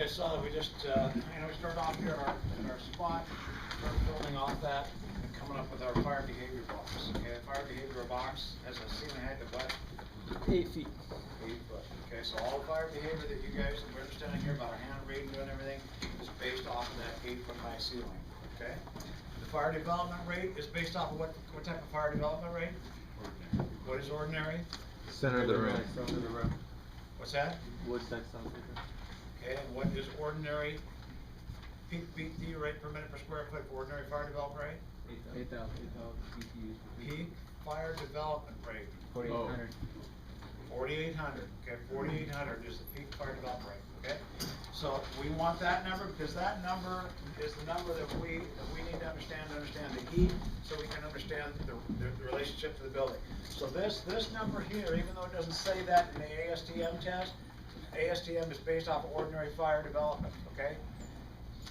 guys saw that we just, we started off here at our spot, started building off that, and coming up with our fire behavior box. Okay, the fire behavior box has a ceiling height of what? 8 feet. 8 foot. Okay, so all the fire behavior that you guys are understanding here about our hand reading and everything is based off of that 8-foot high ceiling. Okay? The fire development rate is based off of what type of fire development rate? Ordinary. What is ordinary? Center of the room. What's that? Wood stack sound. Okay, and what is ordinary peak BTU rate per minute per square foot for ordinary fire development rate? 8,000 BTUs. Peak fire development rate. 4,800. 4,800. Okay, 4,800 is the peak fire development rate. Okay, so we want that number because that number is the number that we need to understand the heat, so we can understand the relationship to the building. So this number here, even though it doesn't say that in the ASTM test, ASTM is based off of ordinary fire development. Okay,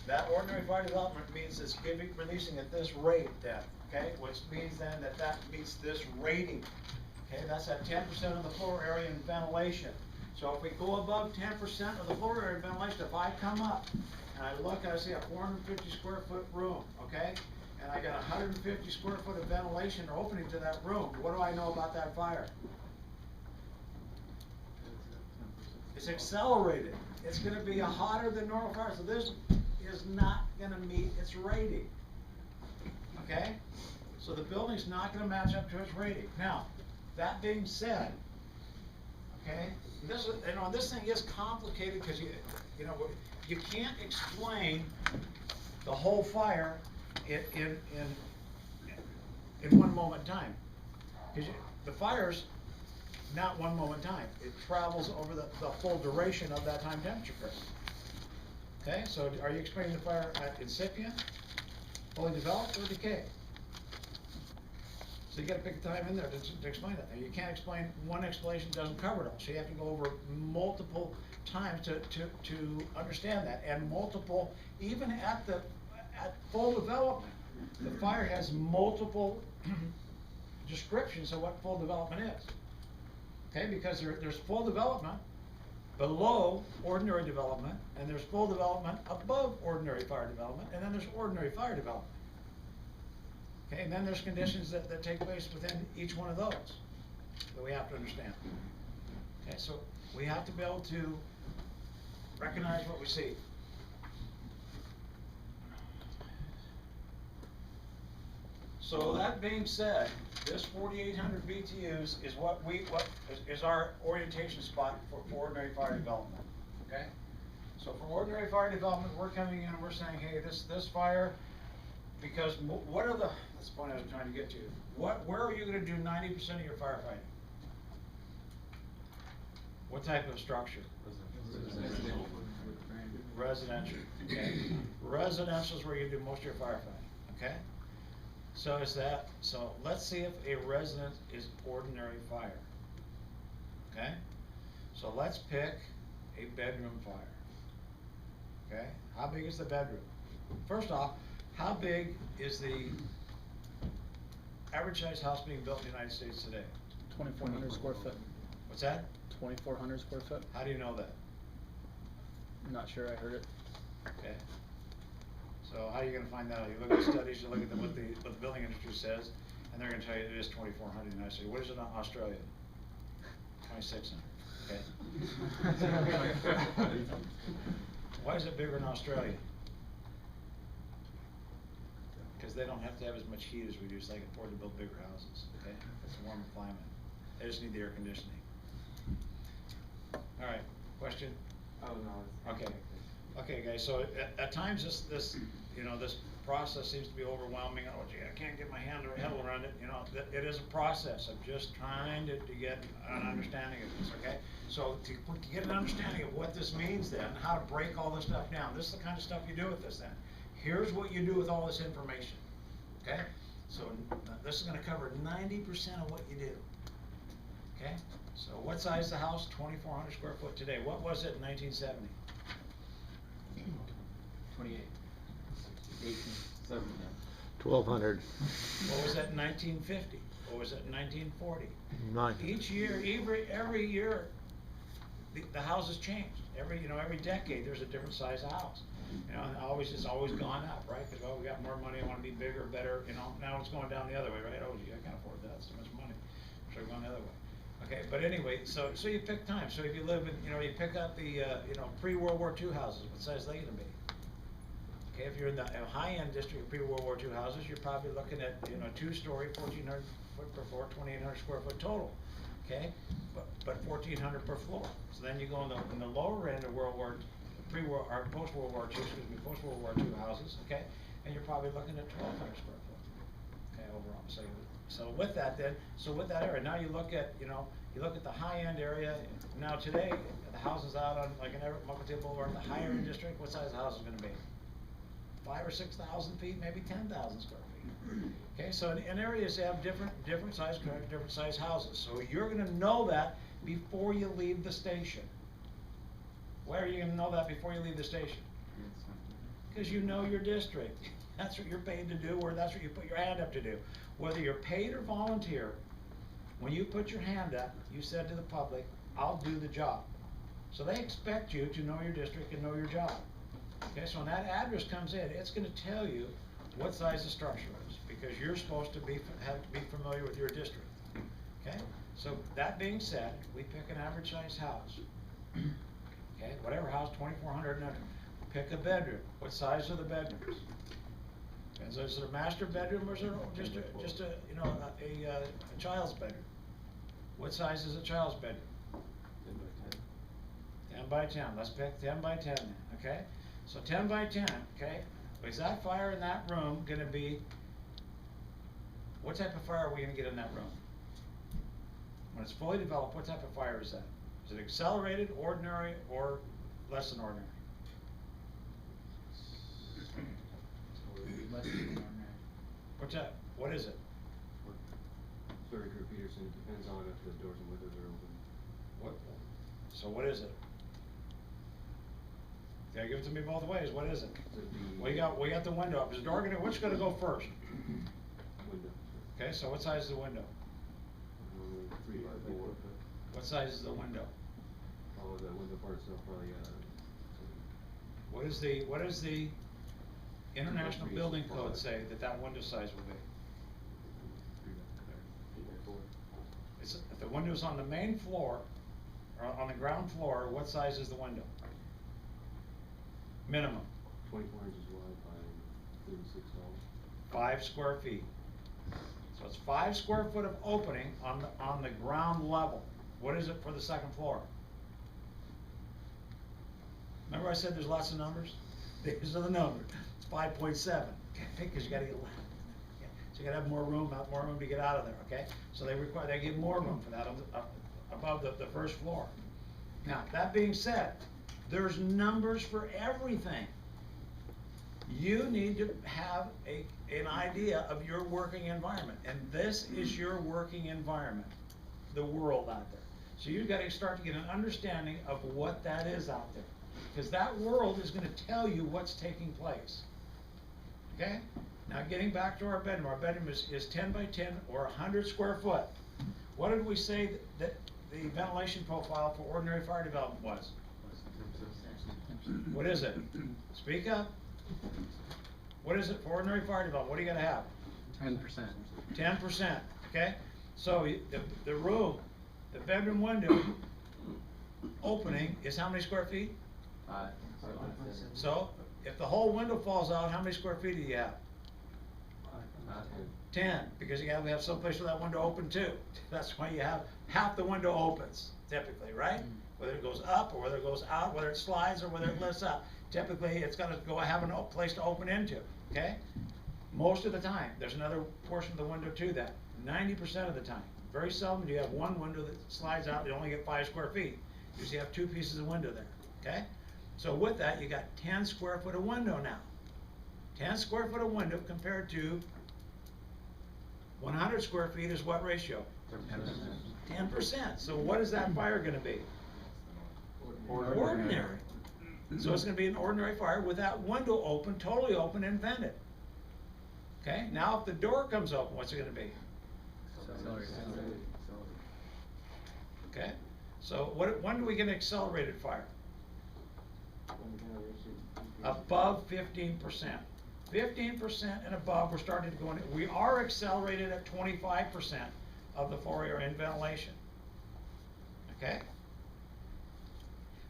that ordinary fire development means it's releasing at this rate then. Okay, which means then that meets this rating. Okay, that's at 10% of the floor area in ventilation. So if we go above 10% of the floor area in ventilation, if I come up and I look, I see a 450 square foot room, okay? And I got 150 square foot of ventilation or opening to that room. What do I know about that fire? It's accelerated. It's going to be a hotter than normal fire. So this is not going to meet its rating. Okay? So the building's not going to match up to its rating. Now, that being said, okay, this thing is complicated because you can't explain the whole fire in one moment in time. Because the fire's not one moment in time. It travels over the full duration of that time temperature curve. Okay, so are you explaining the fire at incipient, fully developed, or decay? So you got to pick a time in there to explain that. Now you can't explain, one explanation doesn't cover it all. So you have to go over multiple times to understand that, and multiple, even at full development, the fire has multiple descriptions of what full development is. Okay, because there's full development below ordinary development, and there's full development above ordinary fire development, and then there's ordinary fire development. Okay, and then there's conditions that take place within each one of those that we have to understand. Okay, so we have to be able to recognize what we see. So that being said, this 4,800 BTUs is what is our orientation spot for ordinary fire development. Okay, so for ordinary fire development, we're coming in and we're saying, hey, this fire. Because that's the point I was trying to get to. Where are you going to do 90% of your firefighting? What type of structure? Residential. Okay. Residential is where you do most of your firefighting. Okay. So let's see if a residence is ordinary fire. Okay. So let's pick a bedroom fire. Okay. How big is the bedroom? First off, how big is the average size house being built in the United States today? 2,400 square foot. What's that? 2,400 square foot. How do you know that? I'm not sure, I heard it. Okay. So how are you going to find that out? You look at the studies, you look at what the building industry says, and they're going to tell you it is 2,400 in the United States. What is it in Australia? 2,600. Okay. Why is it bigger in Australia? Because they don't have to have as much heat as we do, so they can afford to build bigger houses. Okay, it's a warmer climate. They just need the air conditioning. All right, question? Oh no. Okay, okay, guys. So at times this process seems to be overwhelming. Oh, gee, I can't get my head around it. It is a process of just trying to get an understanding of this. Okay, so to get an understanding of what this means, then how to break all this stuff down. This is the kind of stuff you do with this. Then here's what you do with all this information. Okay, so this is going to cover 90% of what you do. Okay, so what size is the house? 2,400 square foot today. What was it in 1970? 28. 18. 7. 1,200. What was that in 1950? What was it in 1940? 9. Each year, every year, the house has changed. Every decade, there's a different size house. And it's always gone up, right? Cause, well, we got more money, I wanna be bigger, better, now it's going down the other way, right? Oh, gee, I can't afford that, it's too much money. So we're going the other way. Okay, but anyway, so you pick time. So if you live in, you pick up the, pre-World War II houses, what size are they gonna be? Okay, if you're in the high-end district of pre-World War II houses, you're probably looking at, 2-story, 1,400 foot per floor, 2,800 square foot total. Okay, but 1,400 per floor. So then you go in the lower end of pre-war, or post-World War II, post-World War II houses, okay, and you're probably looking at 1,200 square foot. Okay, overall. So with that area, now you look at, the high-end area. Now today, the houses out on like in Muckletay Boulevard, the higher end district, what size house is going to be? 5,000 or 6,000 feet, maybe 10,000 square feet. Okay, so in areas they have different size houses. So you're going to know that before you leave the station. Why are you going to know that before you leave the station? Because you know your district. That's what you're paid to do, or that's what you put your hand up to do. Whether you're paid or volunteer, when you put your hand up, you said to the public, I'll do the job. So they expect you to know your district and know your job. Okay, so when that address comes in, it's going to tell you what size the structure is, because you're supposed to be familiar with your district. Okay, so that being said, we pick an average size house. Okay, whatever house, 2,400 and under. Pick a bedroom. What size are the bedrooms? And so is it a master bedroom, or is it just a child's bedroom? What size is a child's bedroom? 10 by 10. Let's pick 10 by 10 then, okay? So 10 by 10, okay? Is that fire in that room gonna be, what type of fire are we gonna get in that room? When it's fully developed, what type of fire is that? Is it accelerated, ordinary, or less than ordinary? Less than ordinary. What is it? Sorry, Kurt Peterson, it depends on if the doors and windows are open. So what is it? Yeah, give it to me both ways. What is it? We got the window up. Is the door which gonna go first? Window. Okay, so what size is the window? 3 by 4. What size is the window? Oh, the window part itself probably, What does the International Building Code say that window size will be? 3 by 4. If the window's on the main floor, or on the ground floor, what size is the window? Minimum. 24 inches wide by 36 tall. 5 square feet. So it's 5 square foot of opening on the ground level. What is it for the second floor? Remember I said there's lots of numbers? These are the numbers. It's 5.7, okay, because you gotta get, so you gotta have more room to get out of there, okay? So they give more room for that above the first floor. Now, that being said, there's numbers for everything. You need to have an idea of your working environment, and this is your working environment, the world out there. So you've got to start to get an understanding of what that is out there, because that world is going to tell you what's taking place. Okay? Now getting back to our bedroom is 10 by 10 or 100 square foot. What did we say that the ventilation profile for ordinary fire development was? What is it? Speak up. What is it for ordinary fire development? What do you gotta have? 10%. 10%, okay? So the room, the bedroom window opening is how many square feet? 5. So if the whole window falls out, how many square feet do you have? 10, because you gotta have some place for that window open too. That's why you have half the window opens, typically, right? Whether it goes up or whether it goes out, whether it slides or whether it lifts up. Typically, it's gotta have a place to open into, okay? Most of the time, there's another portion of the window to that. 90% of the time. Very seldom do you have one window that slides out, you only get 5 square feet. You usually have 2 pieces of window there, okay? So with that, you got 10 square foot of window now. 10 square foot of window compared to 100 square feet is what ratio? 10%. So what is that fire gonna be? Ordinary. So it's gonna be an ordinary fire with that window open, totally open and vented. Okay, now if the door comes open, what's it gonna be? Okay, So when do we get an accelerated fire? When the generation increases. Above 15%. 15% and above, we're starting to go in, we are accelerated at 25% of the floor area in ventilation. Okay?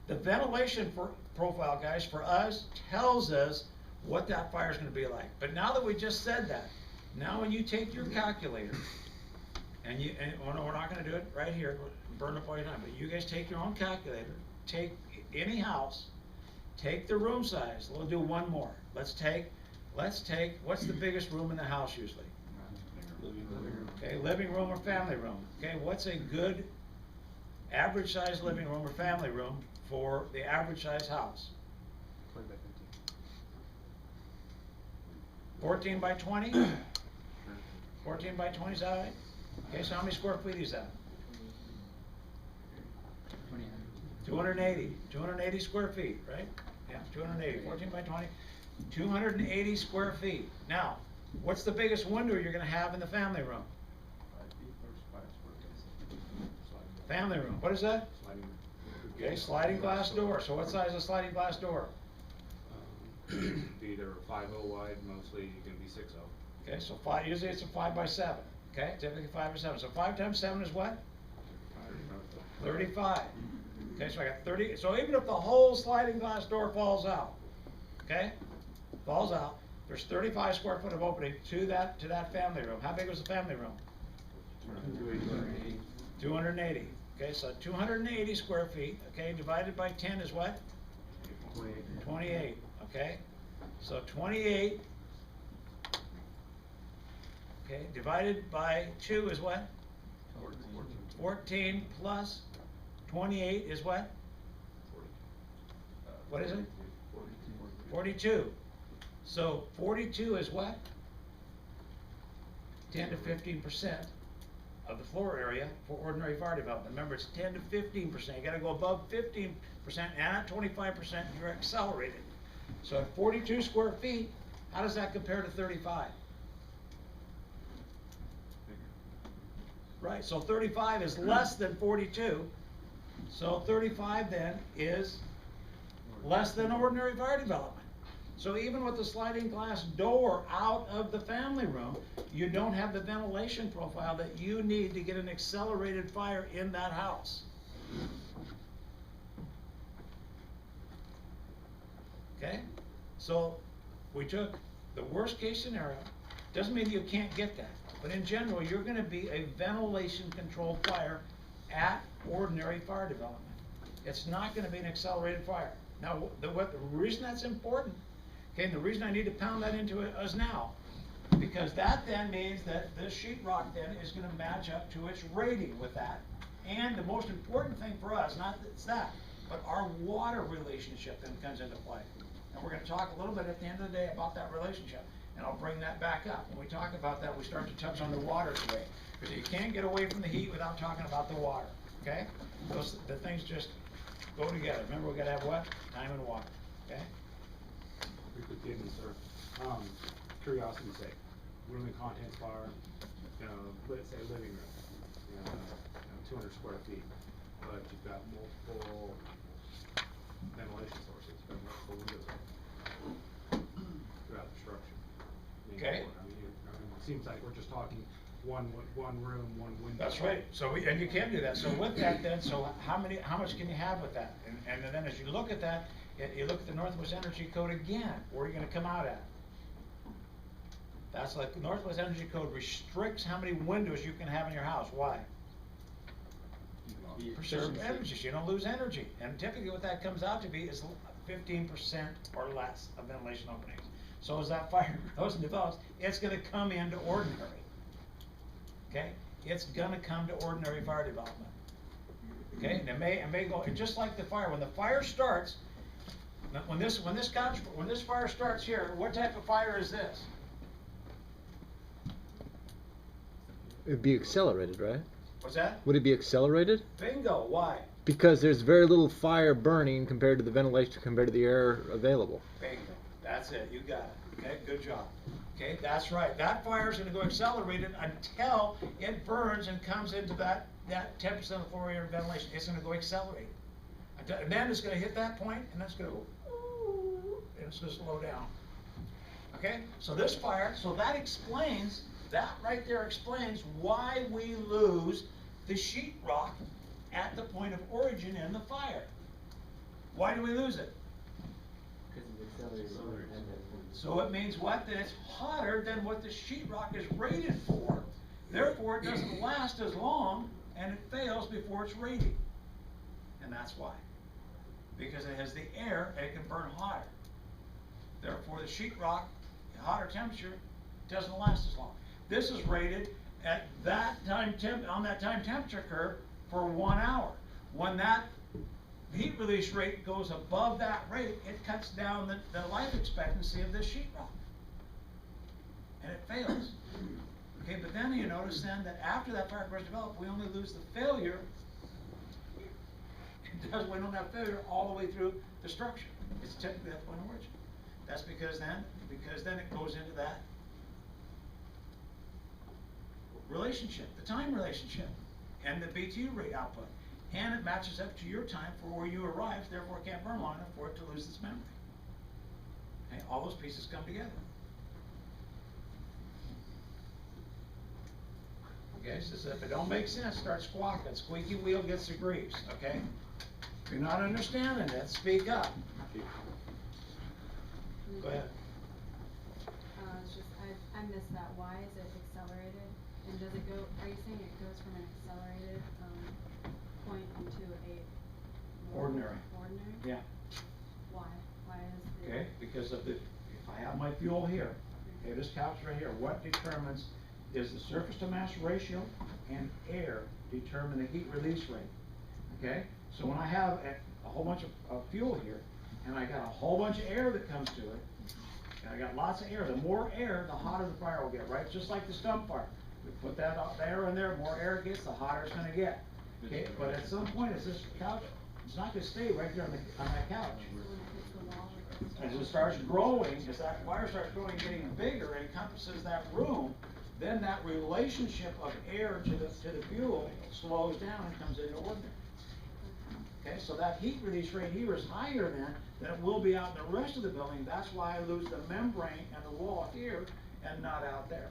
The ventilation profile, guys, for us, tells us what that fire is gonna be like. But now that we just said that, now when you take your calculator, and well, no, we're not gonna do it right here, burn up all your time, but you guys take your own calculator, take any house, take the room size. We'll do one more. Let's take, what's the biggest room in the house usually? Okay, living room or family room. Okay, what's a good average size living room or family room for the average size house? 14 by 20? 14 by 20, is that right? Okay, so how many square feet is that? 280 square feet, right? Yeah, 280, 14 by 20, 280 square feet. Now, what's the biggest window you're gonna have in the family room? Family room, what is that? Okay, sliding glass door. So what size is a sliding glass door? Either 5.0 wide, mostly you can be 6.0. Okay, so usually it's a 5 by 7. Okay, typically 5 by 7. So 5 times 7 is what? 35. Okay, so I got 30. So even if the whole sliding glass door falls out, okay, falls out, there's 35 square foot of opening to that family room. How big was the family room? 280. Okay, so 280 square feet. Okay, divided by 10 is what? 28. Okay, so 28. Okay, divided by 2 is what? 14 plus 28 is what? What is it? 42. So 42 is what? 10 to 15% of the floor area for ordinary fire development. Remember, it's 10 to 15%. You gotta go above 15%, and at 25%, you're accelerated. So at 42 square feet, how does that compare to 35? Right, so 35 is less than 42. So 35 then is less than ordinary fire development. So even with the sliding glass door out of the family room, you don't have the ventilation profile that you need to get an accelerated fire in that house. Okay? So we took the worst case scenario. Doesn't mean you can't get that. But in general, you're gonna be a ventilation controlled fire at ordinary fire development. It's not gonna be an accelerated fire. Now, the reason that's important, okay, and the reason I need to pound that into us now, because that then means that this sheetrock then is gonna match up to its rating with that. And the most important thing for us, not that, but our water relationship then comes into play. And we're gonna talk a little bit at the end of the day about that relationship. And I'll bring that back up. When we talk about that, we start to touch on the water today. Because you can't get away from the heat without talking about the water, okay? The things just go together. Remember, we gotta have what? Time and water, okay? Forgive me, sir. Curiosity's sake, room and contents bar, let's say living room, 200 square feet, but you've got multiple ventilation sources, you've got multiple windows throughout the structure. Okay. I mean, it seems like we're just talking one room, one window. That's right. So and you can do that. So with that then, so how much can you have with that? And then as you look at that, you look at the Northwest Energy Code again, where are you gonna come out at? That's like the Northwest Energy Code restricts how many windows you can have in your house. Why? Preserve energy, so you don't lose energy. And typically what that comes out to be is 15% or less of ventilation openings. So as that fire grows and develops, it's gonna come into ordinary. Okay? It's gonna come to ordinary fire development. Okay? And it may go, just like the fire, when the fire starts, when this fire starts here, what type of fire is this? It'd be accelerated, right? What's that? Would it be accelerated? Bingo, why? Because there's very little fire burning compared to the ventilation, compared to the air available. Bingo, that's it, you got it, okay, good job. Okay, that's right. That fire is gonna go accelerated until it burns and comes into that 10% of the floor area of ventilation. It's gonna go accelerated. And then it's gonna hit that point, and it's gonna go, ooh, and it's gonna slow down. Okay, so this fire, so that explains, that right there explains why we lose the sheetrock at the point of origin in the fire. Why do we lose it? Because it's accelerated at that point. So it means what? That it's hotter than what the sheetrock is rated for. Therefore, it doesn't last as long, and it fails before it's rated. And that's why. Because it has the air, and it can burn hotter. Therefore, the sheetrock, at hotter temperature, doesn't last as long. This is rated at that on that time temperature curve for 1 hour. When that heat release rate goes above that rate, it cuts down the life expectancy of this sheetrock. And it fails. Okay, but then you notice then that after that fire was developed, we only lose the failure. We don't have failure all the way through the structure. It's typically at point of origin. That's because then it goes into that relationship, the time relationship, and the BTU rate output. And it matches up to your time for where you arrived, therefore it can't burn long enough for it to lose its memory. Okay, all those pieces come together. Okay, so if it don't make sense, start squawking. Squeaky wheel gets the grease, okay? If you're not understanding it, speak up. Go ahead. It's just, I missed that. Why is it accelerated? And does it go, are you saying it goes from an accelerated, point into a Ordinary. Ordinary? Yeah. Why? Why is the? Okay, because of the, if I have my fuel here, okay, this couch right here, what determines is the surface to mass ratio and air determine the heat release rate. Okay, so when I have a whole bunch of fuel here, and I got a whole bunch of air that comes to it, and I got lots of air, the more air, the hotter the fire will get, right? Just like the stump fire. We put that air in there, more air it gets, the hotter it's gonna get. Okay, but at some point, as this couch, it's not gonna stay right there on that couch. When it hits the wall, it goes As it starts growing, as that fire starts growing and getting bigger and encompasses that room, then that relationship of air to the fuel slows down and comes into ordinary. Okay, so that heat release rate here is higher than it will be out in the rest of the building. That's why I lose the membrane and the wall here and not out there.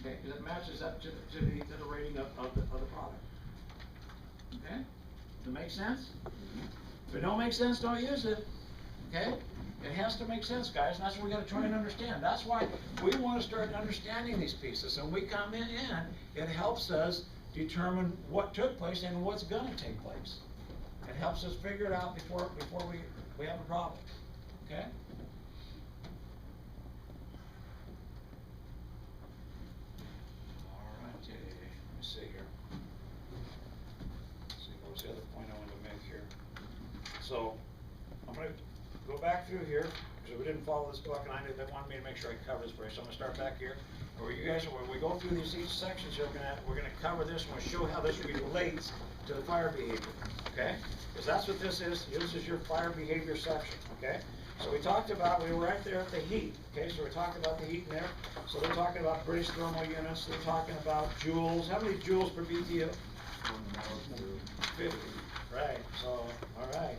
Okay, because it matches up to the rating of the product. Okay, does it make sense? If it don't make sense, don't use it. Okay, it has to make sense, guys, and that's what we got to try and understand. That's why we want to start understanding these pieces. So when we come in, it helps us determine what took place and what's going to take place. It helps us figure it out before we have a problem. Okay. Alrighty, let me see here. Let's see, what was the other point I wanted to make here? So, I'm going to go back through here, because we didn't follow this book, and I knew they wanted me to make sure I cover this for you, so I'm going to start back here. Where you guys, when we go through each sections, we're going to cover this, and we'll show how this relates to the fire behavior, okay? Because that's what this is. This is your fire behavior section, okay? So we talked about, we were right there at the heat, okay? So we talked about the heat in there. So they're talking about British thermal units. They're talking about joules. How many joules per BTU? 50, right? So, all right.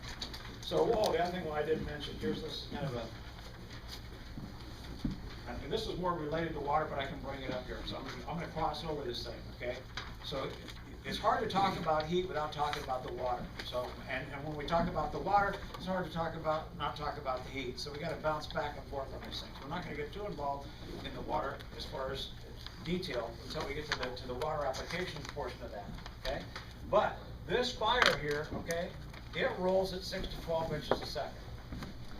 So, the other thing I didn't mention, here's this kind of and this is more related to water, but I can bring it up here. So I'm going to cross over this thing, okay? So it's hard to talk about heat without talking about the water. So, and when we talk about the water, it's hard to not talk about the heat. So we got to bounce back and forth on these things. We're not going to get too involved in the water as far as detail until we get to the water application portion of that, okay? But this fire here, okay, it rolls at 6 to 12 inches a second,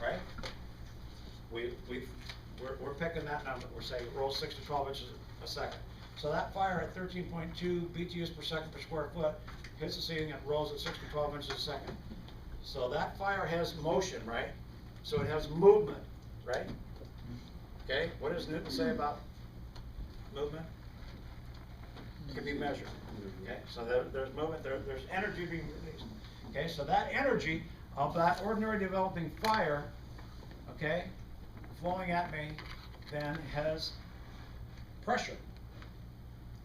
right? We're picking that number. We're saying it rolls 6 to 12 inches a second. So that fire at 13.2 BTUs per second per square foot hits the ceiling and rolls at 6 to 12 inches a second. So that fire has motion, right? So it has movement, right? Okay, what does Newton say about movement? It can be measured. Okay, so there's movement, there's energy being released. Okay, so that energy of that ordinary developing fire, okay, flowing at me then has pressure.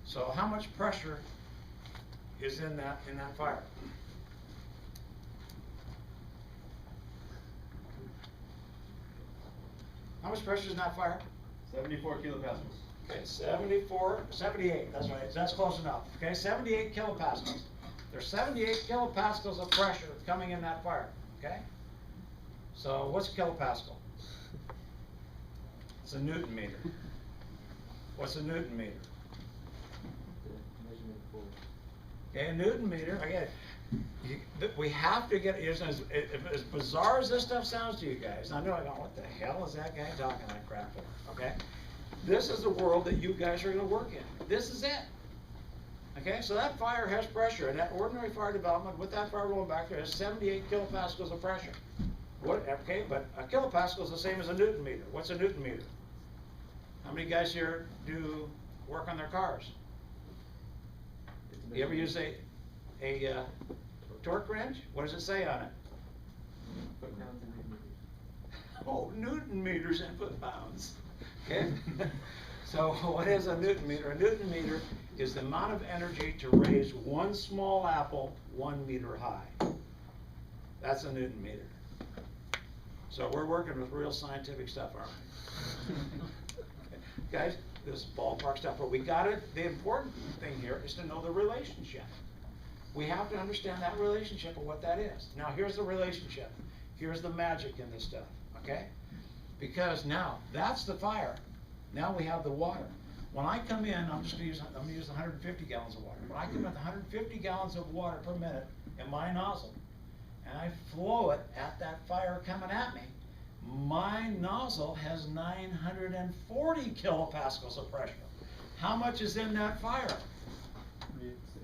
So how much pressure is in that fire? How much pressure is in that fire? 74 kilopascals. Okay, 78, that's right, that's close enough, okay, 78 kilopascals. There's 78 kilopascals of pressure coming in that fire, okay? So what's a kilopascal? It's a Newton meter. What's a Newton meter? Measurement for. Okay, a Newton meter, again, we have to get, as bizarre as this stuff sounds to you guys, I know, I go, what the hell is that guy talking that crap for, okay? This is the world that you guys are gonna work in. This is it. Okay, so that fire has pressure, and that ordinary fire development with that fire rolling back there has 78 kilopascals of pressure. What, okay, but a kilopascal is the same as a Newton meter. What's a Newton meter? How many guys here do work on their cars? You ever use a torque wrench? What does it say on it? Foot-pounds and Newton meters. Oh, Newton meters and foot-pounds. Okay? So what is a Newton meter? A Newton meter is the amount of energy to raise one small apple 1 meter high. That's a Newton meter. So we're working with real scientific stuff, aren't we? Guys, this is ballpark stuff, but the important thing here is to know the relationship. We have to understand that relationship of what that is. Now here's the relationship. Here's the magic in this stuff, okay? Because now, that's the fire. Now we have the water. When I come in, I'm gonna use 150 gallons of water. When I come in with 150 gallons of water per minute in my nozzle, and I flow it at that fire coming at me, my nozzle has 940 kilopascals of pressure. How much is in that fire?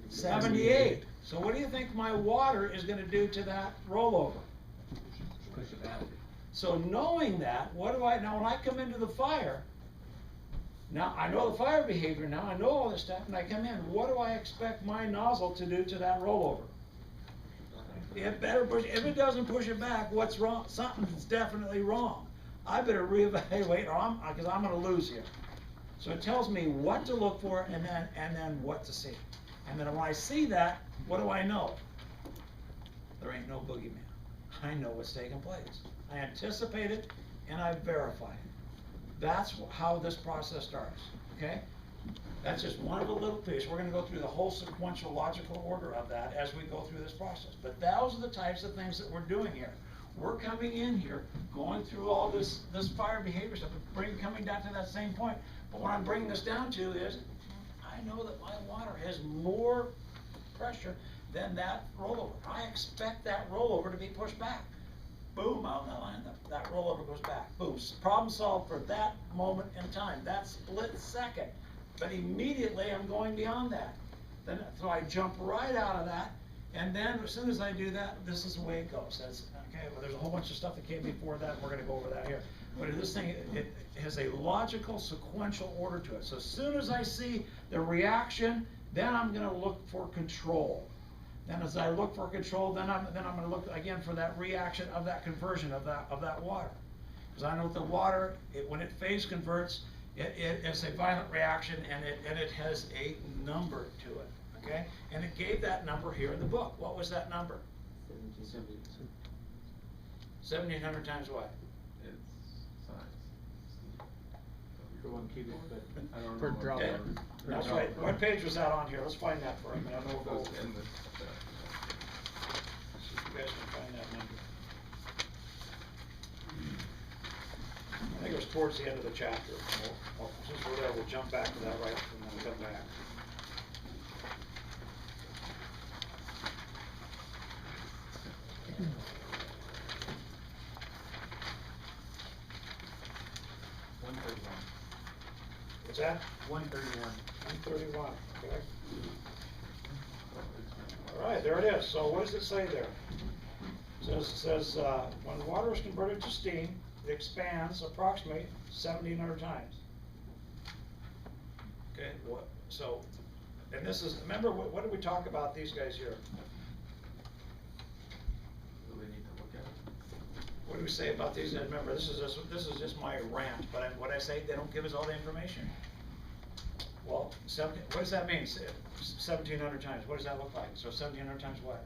78. So what do you think my water is gonna do to that rollover? Push it back. So knowing that, what do I, now when I come into the fire, now I know the fire behavior now, I know all this stuff, and I come in, what do I expect my nozzle to do to that rollover? It better push, if it doesn't push it back, what's wrong? Something's definitely wrong. I better reevaluate, or because I'm gonna lose here. So it tells me what to look for and then what to see. And then when I see that, what do I know? There ain't no boogeyman. I know what's taking place. I anticipate it and I verify it. That's how this process starts, okay? That's just one of a little piece. We're gonna go through the whole sequential logical order of that as we go through this process. But those are the types of things that we're doing here. We're coming in here, going through all this fire behavior stuff, coming down to that same point. But what I'm bringing this down to is, I know that my water has more pressure than that rollover. I expect that rollover to be pushed back. Boom, out in that line, that rollover goes back. Boom, problem solved for that moment in time, that split second. But immediately I'm going beyond that. So I jump right out of that, and then as soon as I do that, this is the way it goes. That's, okay, well, there's a whole bunch of stuff that came before that, and we're gonna go over that here. But this thing, it has a logical, sequential order to it. So as soon as I see the reaction, then I'm gonna look for control. Then as I look for control, then I'm gonna look again for that reaction of that conversion of that water. Because I know the water, when it phase converts, it's a violent reaction, and it has a number to it, okay? And it gave that number here in the book. What was that number? 1,700 times what? It's size. For 1 cubic foot. I don't know. Per drop. Okay. Per That's drop. right. What page was that on here? Let's find that for a minute. I know we'll go Goes over. in the, See if you guys can find that number. I think it was towards the end of the chapter. Since we're there, we'll jump back to that right and then come back. What's that? 131. 131, okay. All right, there it is. So what does it say there? It says, when water is converted to steam, it expands approximately 1,700 times. Okay, so, and this is, remember, what did we talk about these guys here? Do we need to look at it? What do we say about these? And remember, this is just my rant, but what I say, they don't give us all the information. Well, what does that mean? 1,700 times, what does that look like? So 1,700 times what?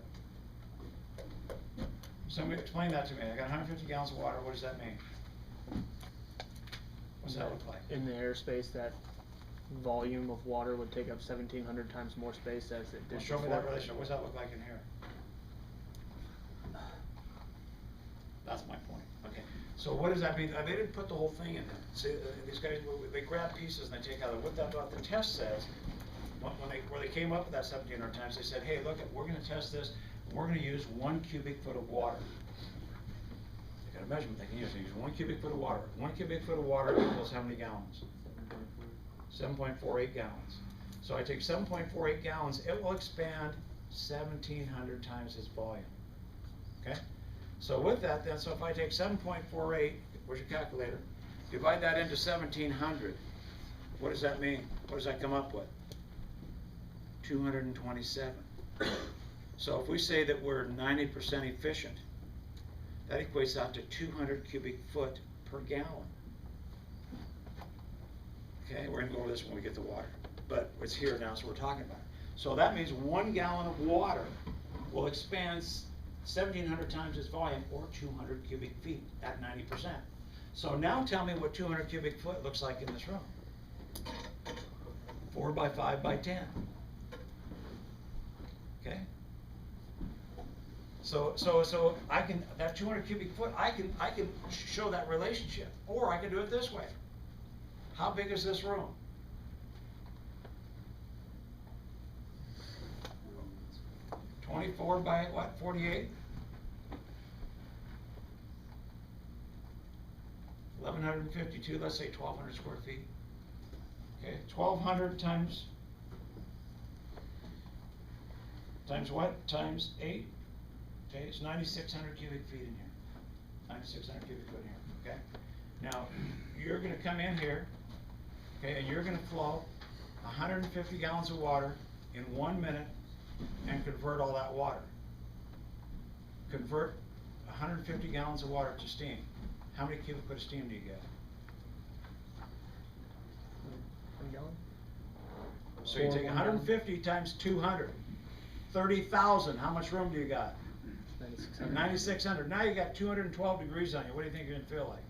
Somebody explain that to me. I got 150 gallons of water, what does that mean? What does that look like? In the airspace, that volume of water would take up 1,700 times more space as it did Well, show me before. that relationship, what does that look like in here? That's my point, okay. So what does that mean? They didn't put the whole thing in there. See, these guys, they grab pieces and they take out, what the test says, where they came up with that 1,700 times, they said, hey, look, we're gonna test this, we're gonna use 1 cubic foot of water. They got a measurement they can use, they use 1 cubic foot of water. 1 cubic foot of water equals how many gallons? 7.48 gallons. So I take 7.48 gallons, it will expand 1,700 times its volume, okay? So with that then, so if I take 7.48, where's your calculator? Divide that into 1,700, what does that mean? What does that come up with? 227. So if we say that we're 90% efficient, that equates out to 200 cubic foot per gallon. Okay, we're gonna go over this when we get to water, but it's here now, so we're talking about it. So that means 1 gallon of water will expand 1,700 times its volume, or 200 cubic feet at 90%. So now tell me what 200 cubic foot looks like in this room. 4 by 5 by 10. Okay? So I can, that 200 cubic foot, I can show that relationship, or I can do it this way. How big is this room? (24 by what, 48? 1,152, let's say 1,200 square feet. Okay, 1,200 times what? Times 8. Okay, it's 9,600 cubic feet in here. 9,600 cubic foot in here, okay? Now, you're gonna come in here, okay, and you're gonna flow 150 gallons of water in 1 minute and convert all that water. Convert 150 gallons of water to steam. How many cubic foot of steam do you get? 1 gallon? So you take 150 times 200, 30,000. How much room do you got? 9,600. 9,600. Now you got 212 degrees on you. What do you think you're gonna feel like?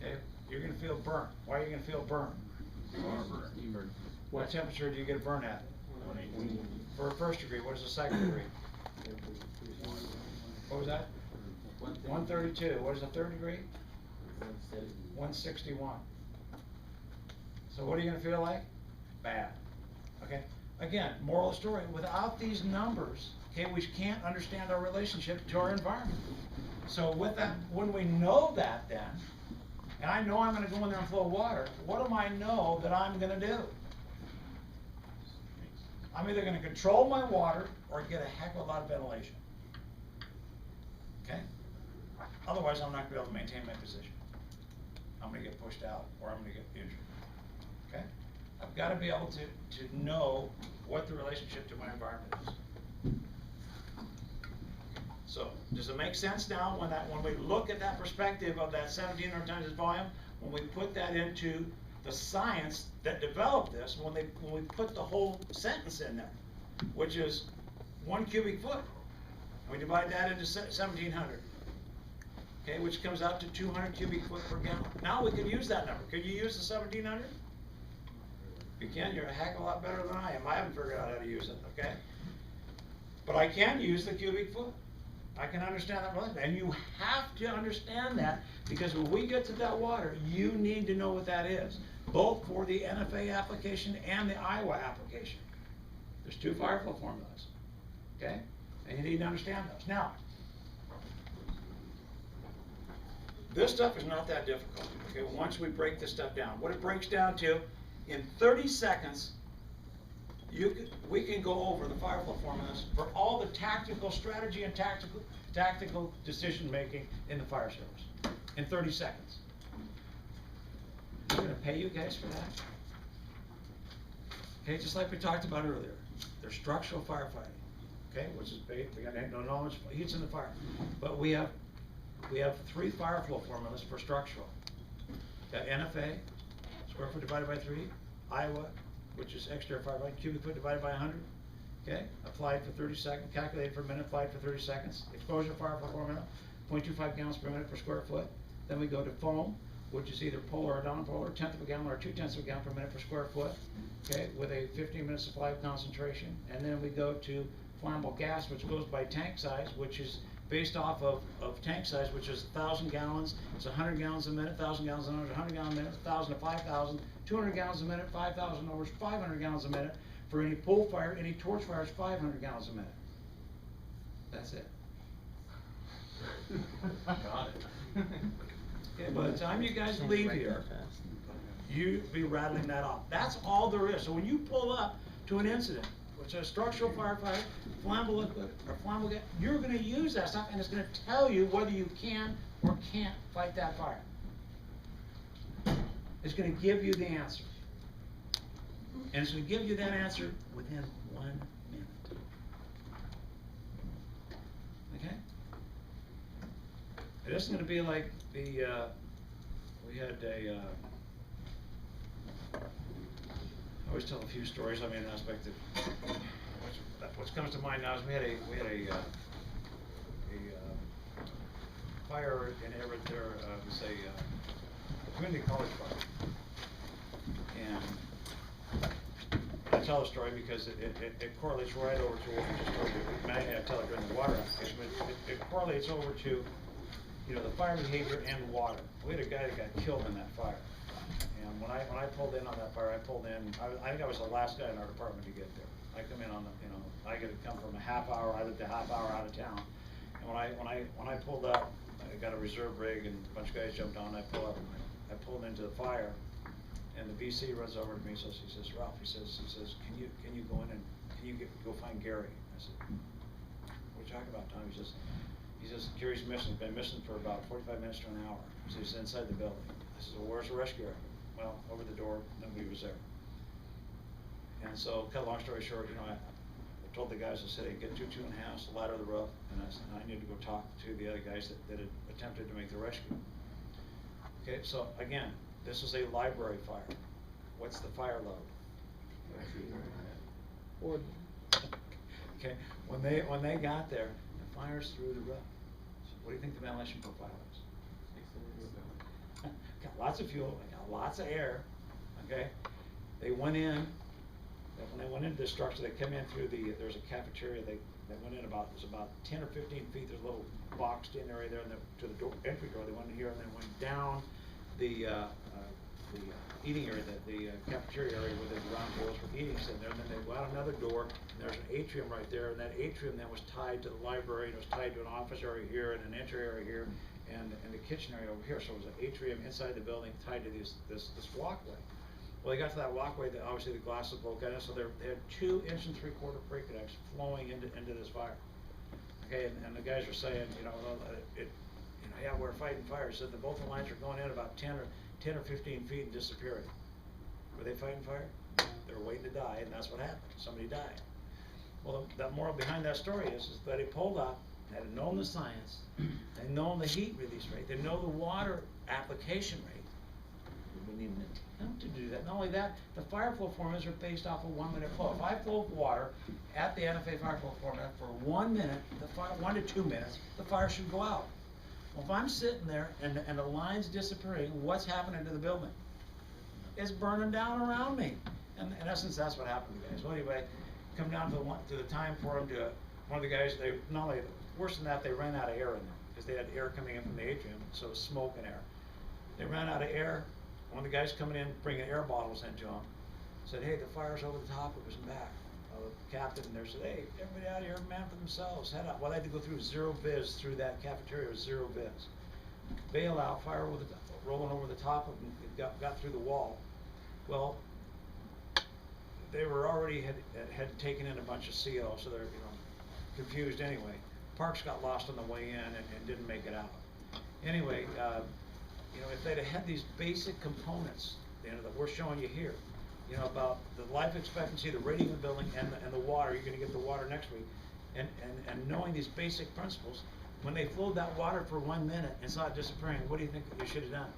Okay, you're gonna feel burnt. Why are you gonna feel burnt? What temperature do you get burnt at? For a first degree. What is a second degree? What was that? 132. What is a third degree? 161. So what are you gonna feel like? Bad. Okay. Again, moral of the story, without these numbers, okay, we can't understand our relationship to our environment. So with that, when we know that then, and I know I'm gonna go in there and flow water, what do I know that I'm gonna do? I'm either gonna control my water or get a heck of a lot of ventilation. Okay? Otherwise, I'm not gonna be able to maintain my position. I'm gonna get pushed out or I'm gonna get injured. Okay? I've gotta be able to know what the relationship to my environment is. So, does it make sense now when we look at that perspective of that 1,700 times its volume, when we put that into the science that developed this, when we put the whole sentence in there, which is 1 cubic foot, and we divide that into 1,700, okay, which comes out to 200 cubic foot per gallon. Now we can use that number. Could you use the 1,700? If you can, you're a heck of a lot better than I am. I haven't figured out how to use it, okay? But I can use the cubic foot. I can understand that relationship. And you have to understand that, because when we get to that water, you need to know what that is, both for the NFA application and the Iowa application. There's 2 fire flow formulas, okay? And you need to understand those. Now, this stuff is not that difficult, okay, once we break this stuff down. What it breaks down to, in 30 seconds, we can go over the fire flow formulas for all the tactical strategy and tactical decision making in the fire service in 30 seconds. I'm going to pay you guys for that. Okay, just like we talked about earlier, they're structural firefighting. okay, which is we got no knowledge, heat's in the fire. But we have 3 fire flow formulas for structural. Got NFA, square foot divided by 3, Iowa, which is exterior fire line, cubic foot divided by 100, okay? Applied for 30 seconds, calculated for a minute, applied for 30 seconds. Exposure fire flow formula, 0.25 gallons per minute per square foot. Then we go to foam, which is either polar or non-polar, 1/10 of a gallon or 2/10 of a gallon per minute per square foot, okay, with a 15-minute supply of concentration. And then we go to flammable gas, which goes by tank size, which is based off of tank size, which is 1,000 gallons, it's 100 gallons a minute, 1,000 gallons a minute, 100 gallons a minute, 1,000 to 5,000, 200 gallons a minute, 5,000 over 500 gallons a minute. For any pool fire, any torch fire is 500 gallons a minute. That's it. Got it. Okay, by the time you guys leave here, you be rattling that off. That's all there is. So when you pull up to an incident, which is a structural firefight, flammable liquid, or flammable gas, you're gonna use that stuff, and it's gonna tell you whether you can or can't fight that fire. It's gonna give you the answer. And it's gonna give you that answer within 1 minute. Okay? It isn't gonna be like we had a, I always tell a few stories, I mean, in aspect of, what comes to mind now is we had a fire in Everett there, it was a community college fire. And I tell the story because it correlates right over to what we just told you. I tell it during the water application, but it correlates over to, you know, the fire behavior and water. We had a guy that got killed in that fire. And when I pulled in on that fire, I think I was the last guy in our department to get there. I come in on the, you know, I get to come from a half hour, I lived a half hour out of town. And when I pulled up, I got a reserve rig and a bunch of guys jumped on, I pulled into the fire, and the VC runs over to me, he says, Ralph, he says, can you go in and, go find Gary? I said, what are you talking about, Tom? He says, Gary's missing, been missing for about 45 minutes to an hour. So he's inside the building. I said, well, where's the rescue area? Well, over the door, nobody was there. And so, cut a long story short, you know, I told the guys, I said, hey, get 2 2.5s, ladder the roof, and I said, I need to go talk to the other guys that had attempted to make the rescue. Okay, so again, this is a library fire. What's the fire load? Okay, when they got there, the fire's through the roof. What do you think the ventilation profile is? Got lots of fuel, got lots of air, okay? They went in, when they went into the structure, they came in through there's a cafeteria, they went in there's about 10 or 15 feet, there's a little boxed in area there, and to the entry door, they went in here, and then went down the eating area, the cafeteria area where the round tables for eating sitting there, and then they go out another door, and there's an atrium right there, and that atrium then was tied to the library, and it was tied to an office area here, and an entry area here, and the kitchen area over here, so it was an atrium inside the building tied to this walkway. Well, they got to that walkway, obviously the glass was broken, so they had 2 inch and 3/4 pre-connects flowing into this fire. Okay, and the guys were saying, you know, yeah, we're fighting fire. So both the lines are going in about 10 or 15 feet and disappearing. Were they fighting fire? They were waiting to die, and that's what happened. Somebody died. Well, the moral behind that story is that he pulled up, had known the science, they known the heat release rate, they know the water application rate. We need an attempt to do that. Not only that, the fire flow formulas are based off of 1 minute flow. If I flow water at the NFA fire flow formula for 1 minute, 1 to 2 minutes, the fire should go out. Well, if I'm sitting there and the line's disappearing, what's happening to the building? It's burning down around me. And in essence, that's what happened to guys. Well, anyway, come down to the time for them to, one of the guys, they not only, worse than that, they ran out of air in there because they had air coming in from the atrium, so it was smoke and air. They ran out of air. One of the guys coming in, bringing air bottles into them, said, hey, the fire's over the top, it was in back. The captain there said, hey, everybody out of here, man for themselves, head out. Well, they had to go through 0 vis through that cafeteria, with 0 vis. Bail out, fire rolling over the top of them, it got through the wall. Well, they were already had taken in a bunch of CO, so they're, you know, confused anyway. Parks got lost on the way in and didn't make it out. Anyway, you know, if they'd have had these basic components, you know, that we're showing you here, you know, about the life expectancy, the rating of the building, and the water, you're going to get the water next week. and knowing these basic principles, when they flowed that water for 1 minute and saw it disappearing, what do you think you should have done?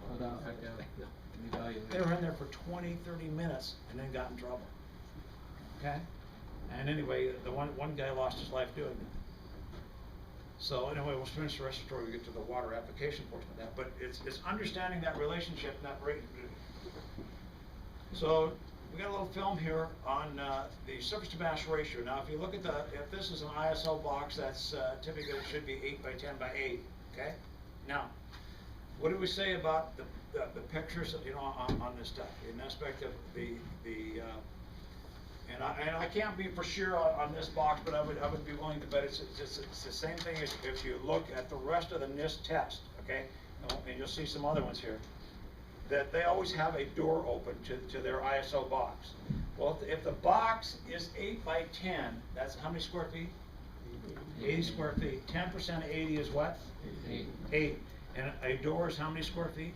Hold on, back down. Evaluate. They were in there for 20, 30 minutes and then got in trouble. Okay? And anyway, the one guy lost his life doing that. So anyway, we'll finish the rest of the story, we get to the water application portion of that, but it's understanding that relationship, not rate. So we got a little film here on the surface to mass ratio. Now, if you look at if this is an ISO box, that's typically it should be 8 by 10 by 8. Okay. Now, what do we say about the pictures, you know, on this stuff in aspect of and I can't be for sure on this box, but I would be willing to bet it's the same thing as if you look at the rest of the NIST test. Okay, and you'll see some other ones here, that they always have a door open to their ISO box. Well, if the box is 8 by 10, that's how many square feet? 80 square feet. 10% of 80 is what? 8. And a door is how many square feet?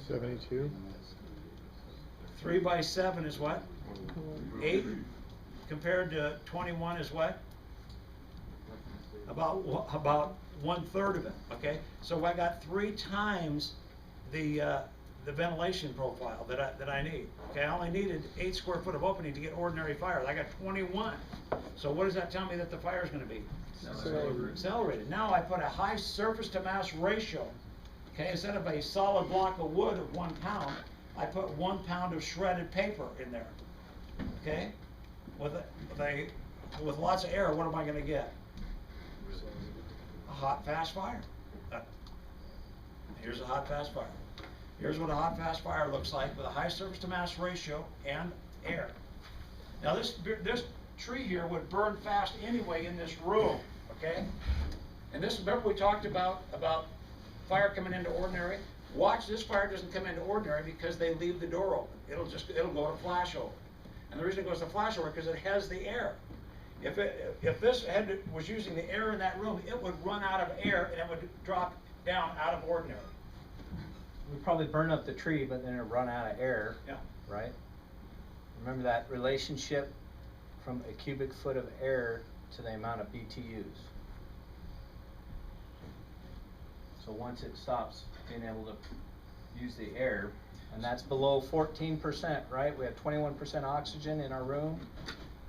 72. 3 by 7 is what? 8. Compared to 21 is what? About 1/3 of it. Okay, so I got 3 times the ventilation profile that I need. Okay, I only needed 8 square foot of opening to get ordinary fire. I got 21. So what does that tell me that the fire is going to be? Accelerated. Now I put a high surface to mass ratio. Okay, instead of a solid block of wood of 1 pound, I put 1 pound of shredded paper in there. Okay, with lots of air, what am I going to get? A hot, fast fire. Here's a hot, fast fire. Here's what a hot, fast fire looks like with a high surface to mass ratio and air. Now this tree here would burn fast anyway in this room, okay? And this, remember we talked about fire coming into ordinary? Watch, this fire doesn't come into ordinary because they leave the door open. It'll go to flash over. And the reason it goes to flash over because it has the air. If this was using the air in that room, it would run out of air and it would drop down out of ordinary. We probably burn up the tree, but then it'll run out of air. Yeah. Right? Remember that relationship from a cubic foot of air to the amount of BTUs. So once it stops being able to use the air, and that's below 14%, right? We have 21% oxygen in our room.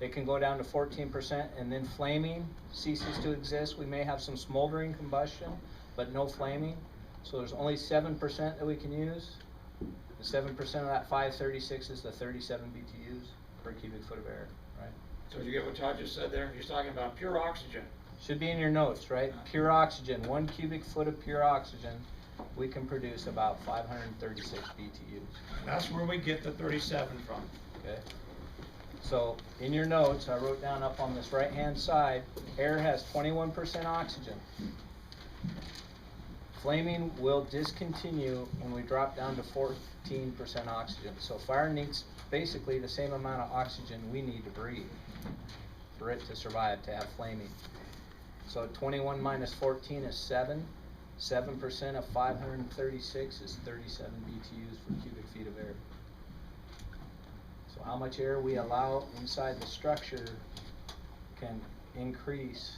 It can go down to 14%, and then flaming ceases to exist. We may have some smoldering combustion, but no flaming. So there's only 7% that we can use. The 7% of that 536 is the 37 BTUs per cubic foot of air, right? So you get what Todd just said there? He's talking about pure oxygen. Should be in your notes, right? Pure oxygen, 1 cubic foot of pure oxygen, we can produce about 536 BTUs. That's where we get the 37 from. Okay. So in your notes, I wrote down up on this right-hand side, air has 21% oxygen. Flaming will discontinue when we drop down to 14% oxygen. So fire needs basically the same amount of oxygen we need to breathe for it to survive, to have flaming. So 21 minus 14 is 7. 7% of 536 is 37 BTUs per cubic feet of air. So how much air we allow inside the structure can increase,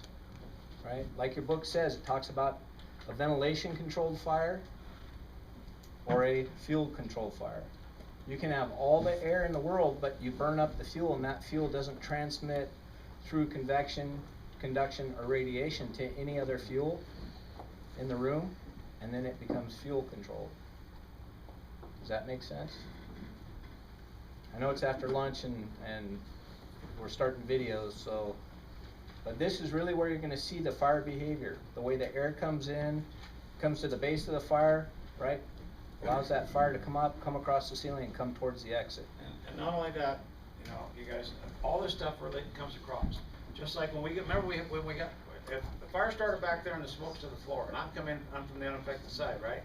right? Like your book says, it talks about a ventilation controlled fire or a fuel controlled fire. You can have all the air in the world, but you burn up the fuel, and that fuel doesn't transmit through convection, conduction, or radiation to any other fuel in the room, and then it becomes fuel controlled. Does that make sense? I know it's after lunch and we're starting videos, so, but this is really where you're going to see the fire behavior. The way the air comes in, comes to the base of the fire, right? Allows that fire to come up, come across the ceiling, and come towards the exit. And not only that, you know, you guys, all this stuff really comes across. Just like when we get, remember when we got, if the fire started back there and the smoke's to the floor, and I'm from the unaffected side, right?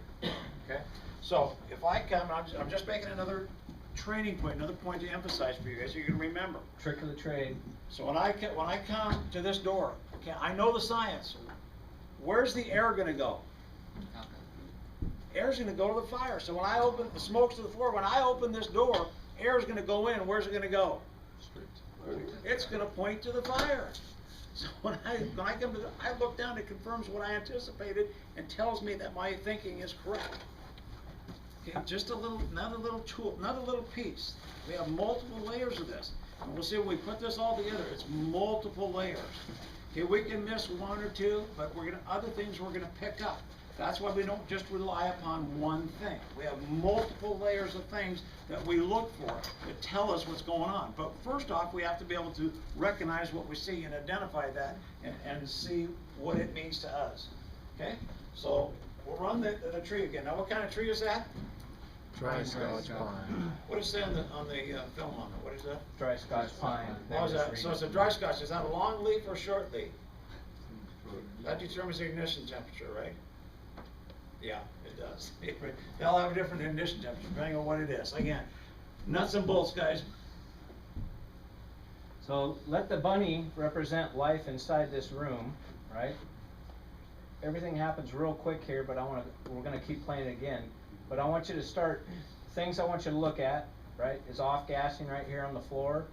Okay? So if I come, I'm just making another training point, another point to emphasize for you guys so you can remember. Trick of the trade. So when I come to this door, okay, I know the science. Where's the air going to go? Air's going to go to the fire. So when I open, the smoke's to the floor, when I open this door, air's going to go in. Where's it going to go? It's going to point to the fire. So when I come to I look down, it confirms what I anticipated and tells me that my thinking is correct. Okay, just another little tool, another little piece. We have multiple layers of this. And we'll see when we put this all together, it's multiple layers. Okay, we can miss one or two, but other things we're gonna pick up. That's why we don't just rely upon one thing. We have multiple layers of things that we look for that tell us what's going on. But first off, we have to be able to recognize what we see and identify that and see what it means to us. Okay? So we'll run the tree again. Now what kind of tree is that? Dry Scotch pine. What does it say on the film on it? What is that? Dry Scotch pine. Oh, is that, so it's a dry Scotch. Is that a long leaf or a short leaf? That determines the ignition temperature, right? Yeah, it does. They'll have a different ignition temperature depending on what it is. Again, nuts and bolts, guys. So let the bunny represent life inside this room, right? Everything happens real quick here, but we're gonna keep playing it again. But I want you to start, things I want you to look at, right, is off-gassing right here on the floor.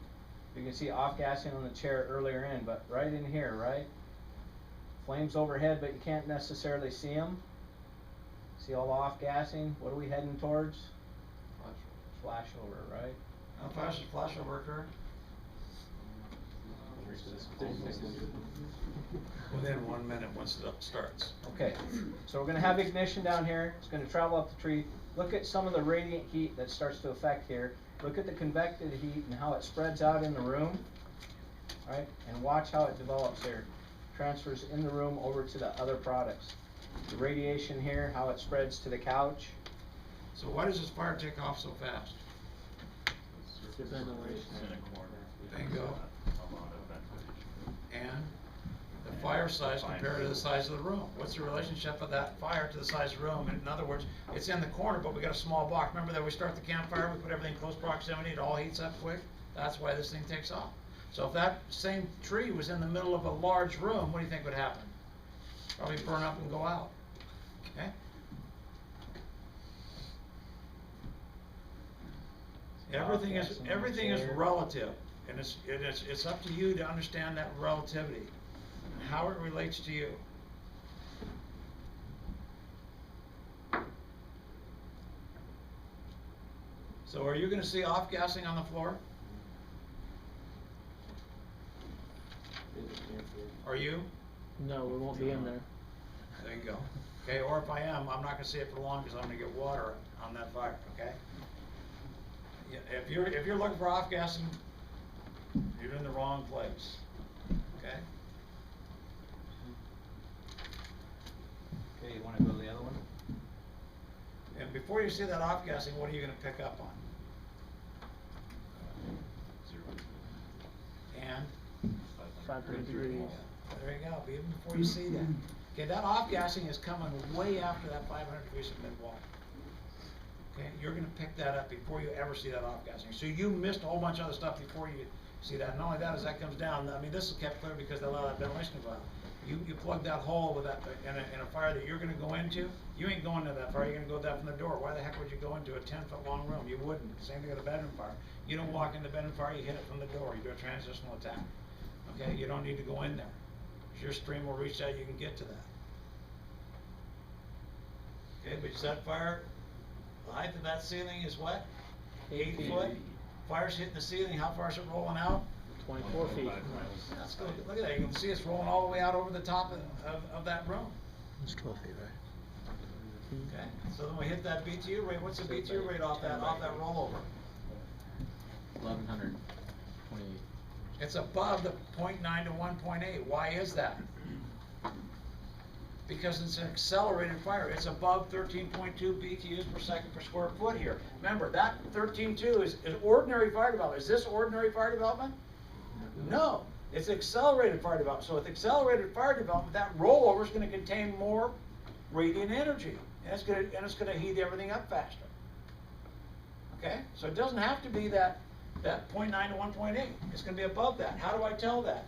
You can see off-gassing on the chair earlier in, but right in here, right? Flames overhead, but you can't necessarily see them. See all the off-gassing? What are we heading towards? Flashover, right? How fast does flashover occur? Within 1 minute once it starts. Okay, so we're gonna have ignition down here, it's gonna travel up the tree. Look at some of the radiant heat that starts to affect here. Look at the convective heat and how it spreads out in the room, right? And watch how it develops here. Transfers in the room over to the other products. The radiation here, how it spreads to the couch. So why does this fire take off so fast? Bingo. And the fire size compared to the size of the room. What's the relationship of that fire to the size of the room? In other words, it's in the corner, but we got a small block. Remember that we start the campfire, we put everything in close proximity, it all heats up quick? That's why this thing takes off. So if that same tree was in the middle of a large room, what do you think would happen? Probably burn up and go out. Okay? Everything is relative, and it's up to you to understand that relativity and how it relates to you. So are you going to see off-gassing on the floor? Are you? No, we won't be in there. There you go. Okay, or if I am, I'm not going to see it for long because I'm going to get water on that fire. Okay. Yeah, if you're looking for off-gassing, you're in the wrong place. Okay. Okay, you wanna go to the other one? And before you see that off-gassing, what are you going to pick up on? And 500 degrees. there you go. Even before you see that. Okay, that off-gassing is coming way after that 500 degrees of mid-water. Okay, you're going to pick that up before you ever see that off-gassing. So you missed a whole bunch of other stuff before you see that. Not only that, as that comes down, I mean, this is kept clear because they allow that ventilation to go out. You plug that hole with that in a fire that you're going to go into. You ain't going to that fire. You're going to go that from the door. Why the heck would you go into a 10-foot long room? You wouldn't. Same thing with a bedroom fire. You don't walk in the bedroom fire. You hit it from the door. You do a transitional attack. Okay, you don't need to go in there. Your stream will reach out. You can get to that. Okay, but is that fire? The height of that ceiling is what? 8 foot. Fire's hitting the ceiling. How far is it rolling out? 24 feet. Let's go. Look at that. You can see it's rolling all the way out over the top of that room. It's 12 feet, right? Okay. So then we hit that BTU rate. What's the BTU rate off that rollover? 1128. It's above the 0.9 to 1.8. Why is that? Because it's an accelerated fire. It's above 13.2 BTUs per second per square foot here. Remember, that 13.2 is ordinary fire development. Is this ordinary fire development? No. It's accelerated fire development. So with accelerated fire development, that rollover is going to contain more radiant energy. And it's going to heat everything up faster. Okay? So it doesn't have to be that 0.9 to 1.8. It's going to be above that. How do I tell that?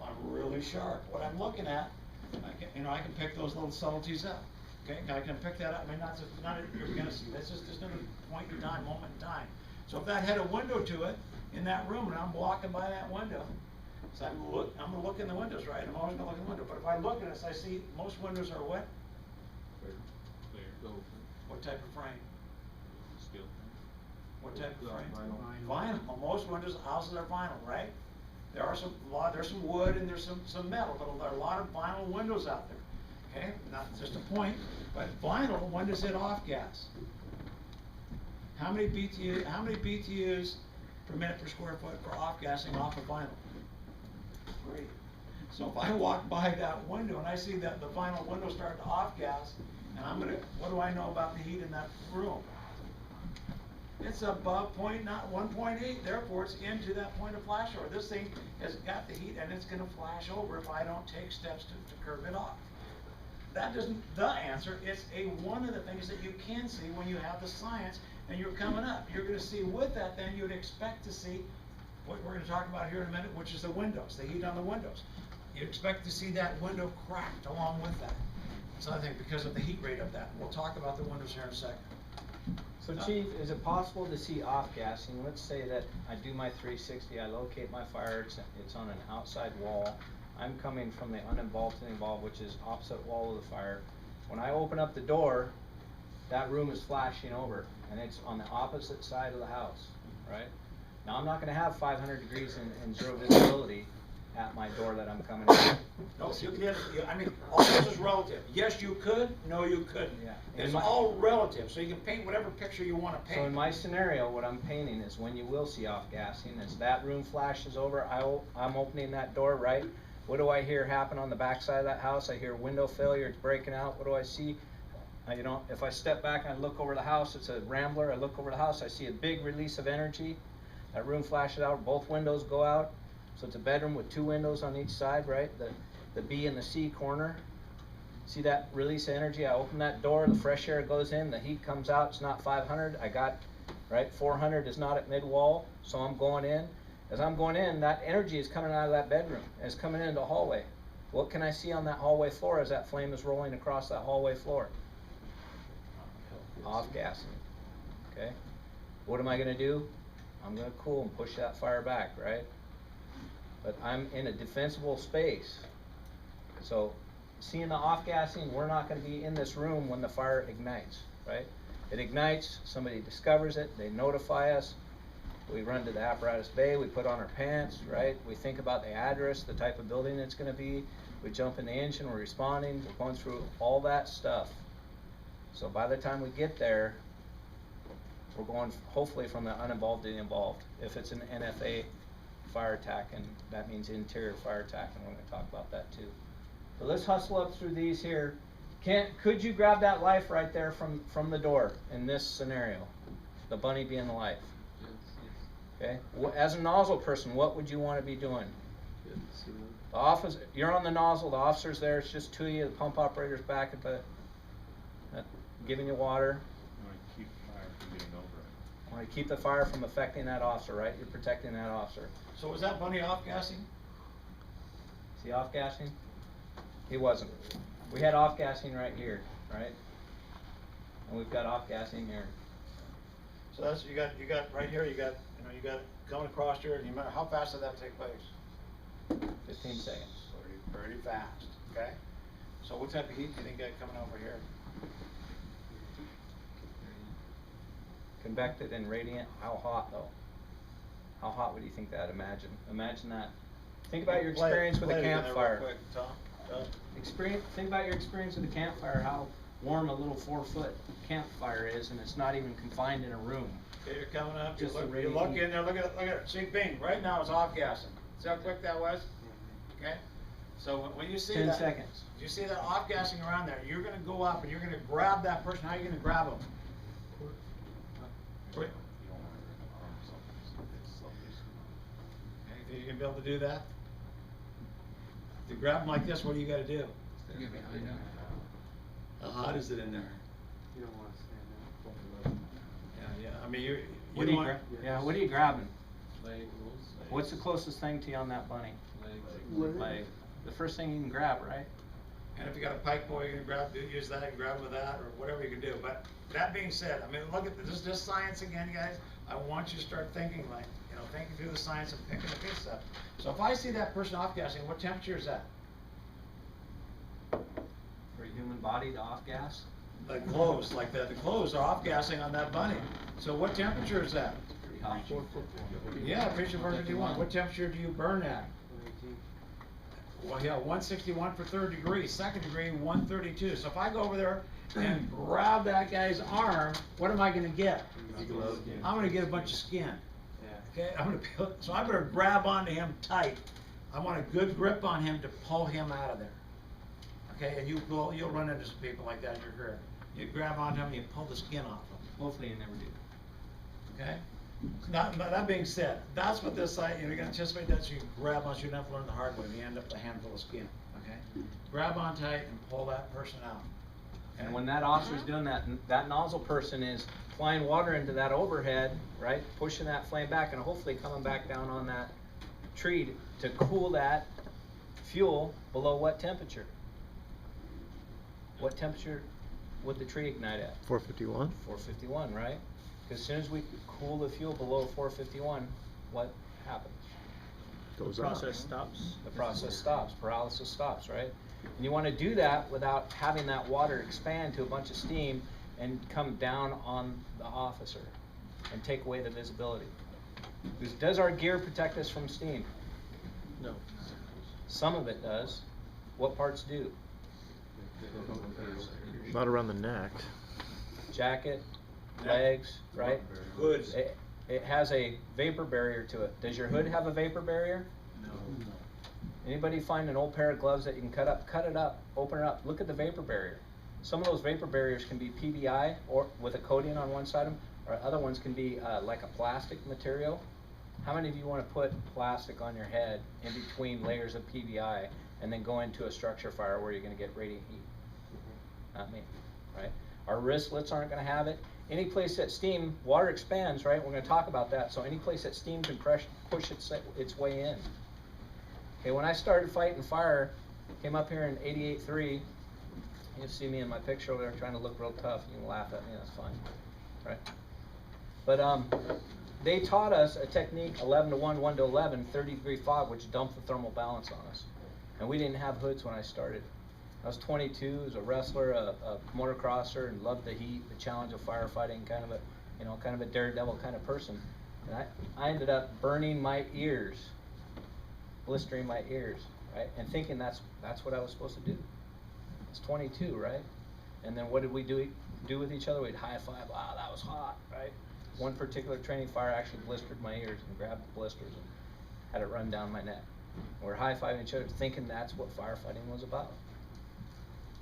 I'm really sharp. What I'm looking at, I can pick those little subtleties up. Okay, I can pick that up. I mean, not you're going to see. That's just there's no point in time, moment in time. So if that had a window to it in that room, and I'm walking by that window, So I'm gonna look in the windows, right? I'm always gonna look in the window, but if I look at this, I see most windows are what? What type of frame? What type of frame? Vinyl. Most windows, houses are vinyl, right? There's some wood and there's some metal, but there are a lot of vinyl windows out there. Okay, not just a point, but vinyl, when does it off gas? How many BTUs per minute per square foot for off gassing off of vinyl? 3. So if I walk by that window and I see that the vinyl window start to off gas, and what do I know about the heat in that room? It's above not 1.8, therefore it's into that point of flashover. This thing has got the heat and it's gonna flash over if I don't take steps to curb it off. That isn't the answer, it's one of the things that you can see when you have the science and you're coming up. You're gonna see with that, then you'd expect to see what we're gonna talk about here in a minute, which is the windows, the heat on the windows. You expect to see that window cracked along with that. So I think because of the heat rate of that. We'll talk about the windows here in a second. So Chief, is it possible to see off-gassing? Let's say that I do my 360, I locate my fire, it's on an outside wall. I'm coming from the uninvolved to the involved, which is opposite wall of the fire. When I open up the door, that room is flashing over, and it's on the opposite side of the house, right? Now, I'm not gonna have 500 degrees and zero visibility at my door that I'm coming in. No, you can, I mean, all this is relative. Yes, you could, no, you couldn't. Yeah. It's all relative, so you can paint whatever picture you wanna paint. So in my scenario, what I'm painting is when you will see off-gassing, as that room flashes over, I'm opening that door, right? What do I hear happen on the back side of that house? I hear window failure, it's breaking out. What do I see? You know, if I step back and I look over the house, it's a rambler. I look over the house, I see a big release of energy. That room flashes out, both windows go out. So it's a bedroom with 2 windows on each side, right? The B and the C corner. See that release of energy? I open that door, the fresh air goes in, the heat comes out, it's not 500. I got, right, 400 is not at mid-wall, so I'm going in. As I'm going in, that energy is coming out of that bedroom, and it's coming into the hallway. What can I see on that hallway floor as that flame is rolling across that hallway floor? Off-gassing, okay? What am I gonna do? I'm gonna cool and push that fire back, right? But I'm in a defensible space. So seeing the off-gassing, we're not gonna be in this room when the fire ignites, right? It ignites, somebody discovers it, they notify us, we run to the apparatus bay, we put on our pants, right? We think about the address, the type of building it's gonna be, we jump in the engine, we're responding, we're going through all that stuff. So by the time we get there, we're going hopefully from the uninvolved to the involved. If it's an NFA fire attack, and that means interior fire attack, and we're gonna talk about that too. So let's hustle up through these here. Could you grab that life right there from the door in this scenario? The bunny being the life. Okay. As a nozzle person, what would you want to be doing? The office, you're on the nozzle. The officer's there. It's just 2 of you. The pump operator's back at the, giving you water. Keep the fire from getting over it. Want to keep the fire from affecting that officer, right? You're protecting that officer. So was that bunny off-gassing? Is he off-gassing? He wasn't. We had off-gassing right here, right? And we've got off-gassing here. So that's, you got right here, you got coming across here, and you remember, how fast did that take place? 15 seconds. Pretty fast, okay? So what type of heat do you think got coming over here? Convected and radiant. How hot though? How hot would you think that? Imagine that. Think about your experience with a campfire. Think about your experience with a campfire, how warm a little 4-foot campfire is, and it's not even confined in a room. Okay, you're coming up, Just you a look radiant in there, look at it, see, bing, right now it's off-gassing. See how quick that was? Okay? So when you see 10 that. seconds. You see that off-gassing around there, you're gonna go up and you're gonna grab that person. How are you gonna grab them? Quick. Okay, you gonna be able to do that? To grab them like this, what do you gotta do? Get behind him. How hot is it in there? You don't wanna stand there. Yeah, I mean, What are you grabbing? Legs. What's the closest thing to you on that bunny? Legs. Like, the first thing you can grab, right? And if you got a pike boy, you can use that, and grab with that, or whatever you can do. But that being said, I mean, look at this science again, guys. I want you to start thinking like, you know, thinking through the science and picking the pieces up. So if I see that person off gassing, what temperature is that? For a human body to off gas, The clothes, like the clothes are off gassing on that bunny. So what temperature is that? pretty hot. Yeah, preacher 451. What temperature do you burn at? 118. Well, yeah, 161 for 3rd degree, 2nd degree, 132. So if I go over there and grab that guy's arm, what am I gonna get? I'm gonna get a bunch of skin. Okay, so I better grab onto him tight. I want a good grip on him to pull him out of there. Okay, and you'll run into some people like that in your career. You grab onto him and you pull the skin off him. Hopefully you never do. Okay? Now, that being said, that's what this site, you're gonna anticipate that, so you grab on, so you don't have to learn the hard way, and you end up with a handful of skin, okay? Grab on tight and pull that person out. And when that officer's doing that, that nozzle person is applying water into that overhead, right? Pushing that flame back and hopefully coming back down on that tree to cool that fuel below what temperature? What temperature would the tree ignite at? 451. 451, right? Because as soon as we cool the fuel below 451, what happens? Goes The up. process stops. The process stops, paralysis stops, right? And you want to do that without having that water expand to a bunch of steam and come down on the officer and take away the visibility. Because does our gear protect us from steam? No. Some of it does. What parts do? Not around the neck. Jacket, legs, right? Hoods. It has a vapor barrier to it. Does your hood have a vapor barrier? No. Anybody find an old pair of gloves that you can cut it up, open it up, look at the vapor barrier. Some of those vapor barriers can be PVI or with a coating on one side of them, or other ones can be like a plastic material. How many of you want to put plastic on your head in between layers of PVI and then go into a structure fire where you're going to get radiant heat? Not me, right? Our wristlets aren't going to have it. Any place that steam, water expands, right? We're going to talk about that. So any place that steam can push its way in. Okay, when I started fighting fire, came up here in 88.3, you'll see me in my picture over there trying to look real tough. You can laugh at me, that's fine, right? But they taught us a technique, 11 to 1, 1 to 11, 30-degree fog, which dumped the thermal balance on us. And we didn't have hoods when I started. I was 22, was a wrestler, a motocrosser, and loved the heat, the challenge of firefighting, kind of a daredevil kind of person. And I ended up burning my ears, blistering my ears, right? And thinking that's what I was supposed to do. I was 22, right? And then what did we do with each other? We'd high five. Wow, that was hot, right? One particular training fire actually blistered my ears and grabbed the blisters and had it run down my neck. And we're high fiving each other, thinking that's what firefighting was about.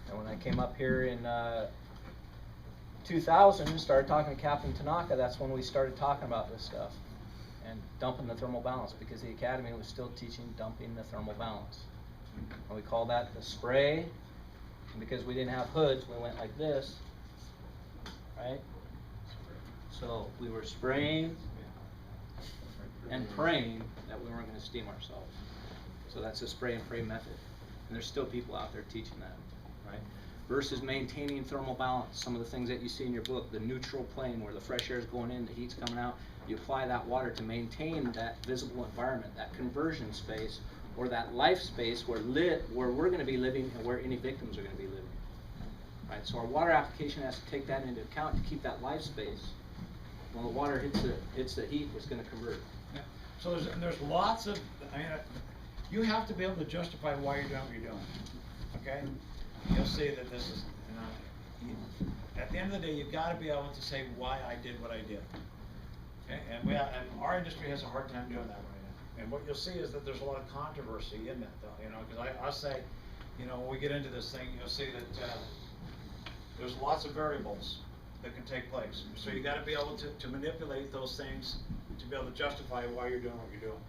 And when I came up here in 2000 and started talking to Captain Tanaka, that's when we started talking about this stuff and dumping the thermal balance, because the academy was still teaching dumping the thermal balance. And we call that the spray. And because we didn't have hoods, we went like this, right? So we were spraying and praying that we weren't going to steam ourselves. So that's the spray and pray method. And there's still people out there teaching that, right? Versus maintaining thermal balance. Some of the things that you see in your book, the neutral plane where the fresh air is going in, the heat's coming out. You apply that water to maintain that visible environment, that conversion space, or that life space where we're going to be living and where any victims are going to be living. Right? So our water application has to take that into account to keep that life space. When the water hits the heat, it's going to convert. Yeah. So there's lots of, you have to be able to justify why you're doing what you're doing, okay? You'll see that this is, at the end of the day, you've got to be able to say why I did what I did. Okay? And our industry has a hard time doing that right now. And what you'll see is that there's a lot of controversy in that, though, because I say, when we get into this thing, you'll see that there's lots of variables that can take place. So you got to be able to manipulate those things to be able to justify why you're doing what you're doing.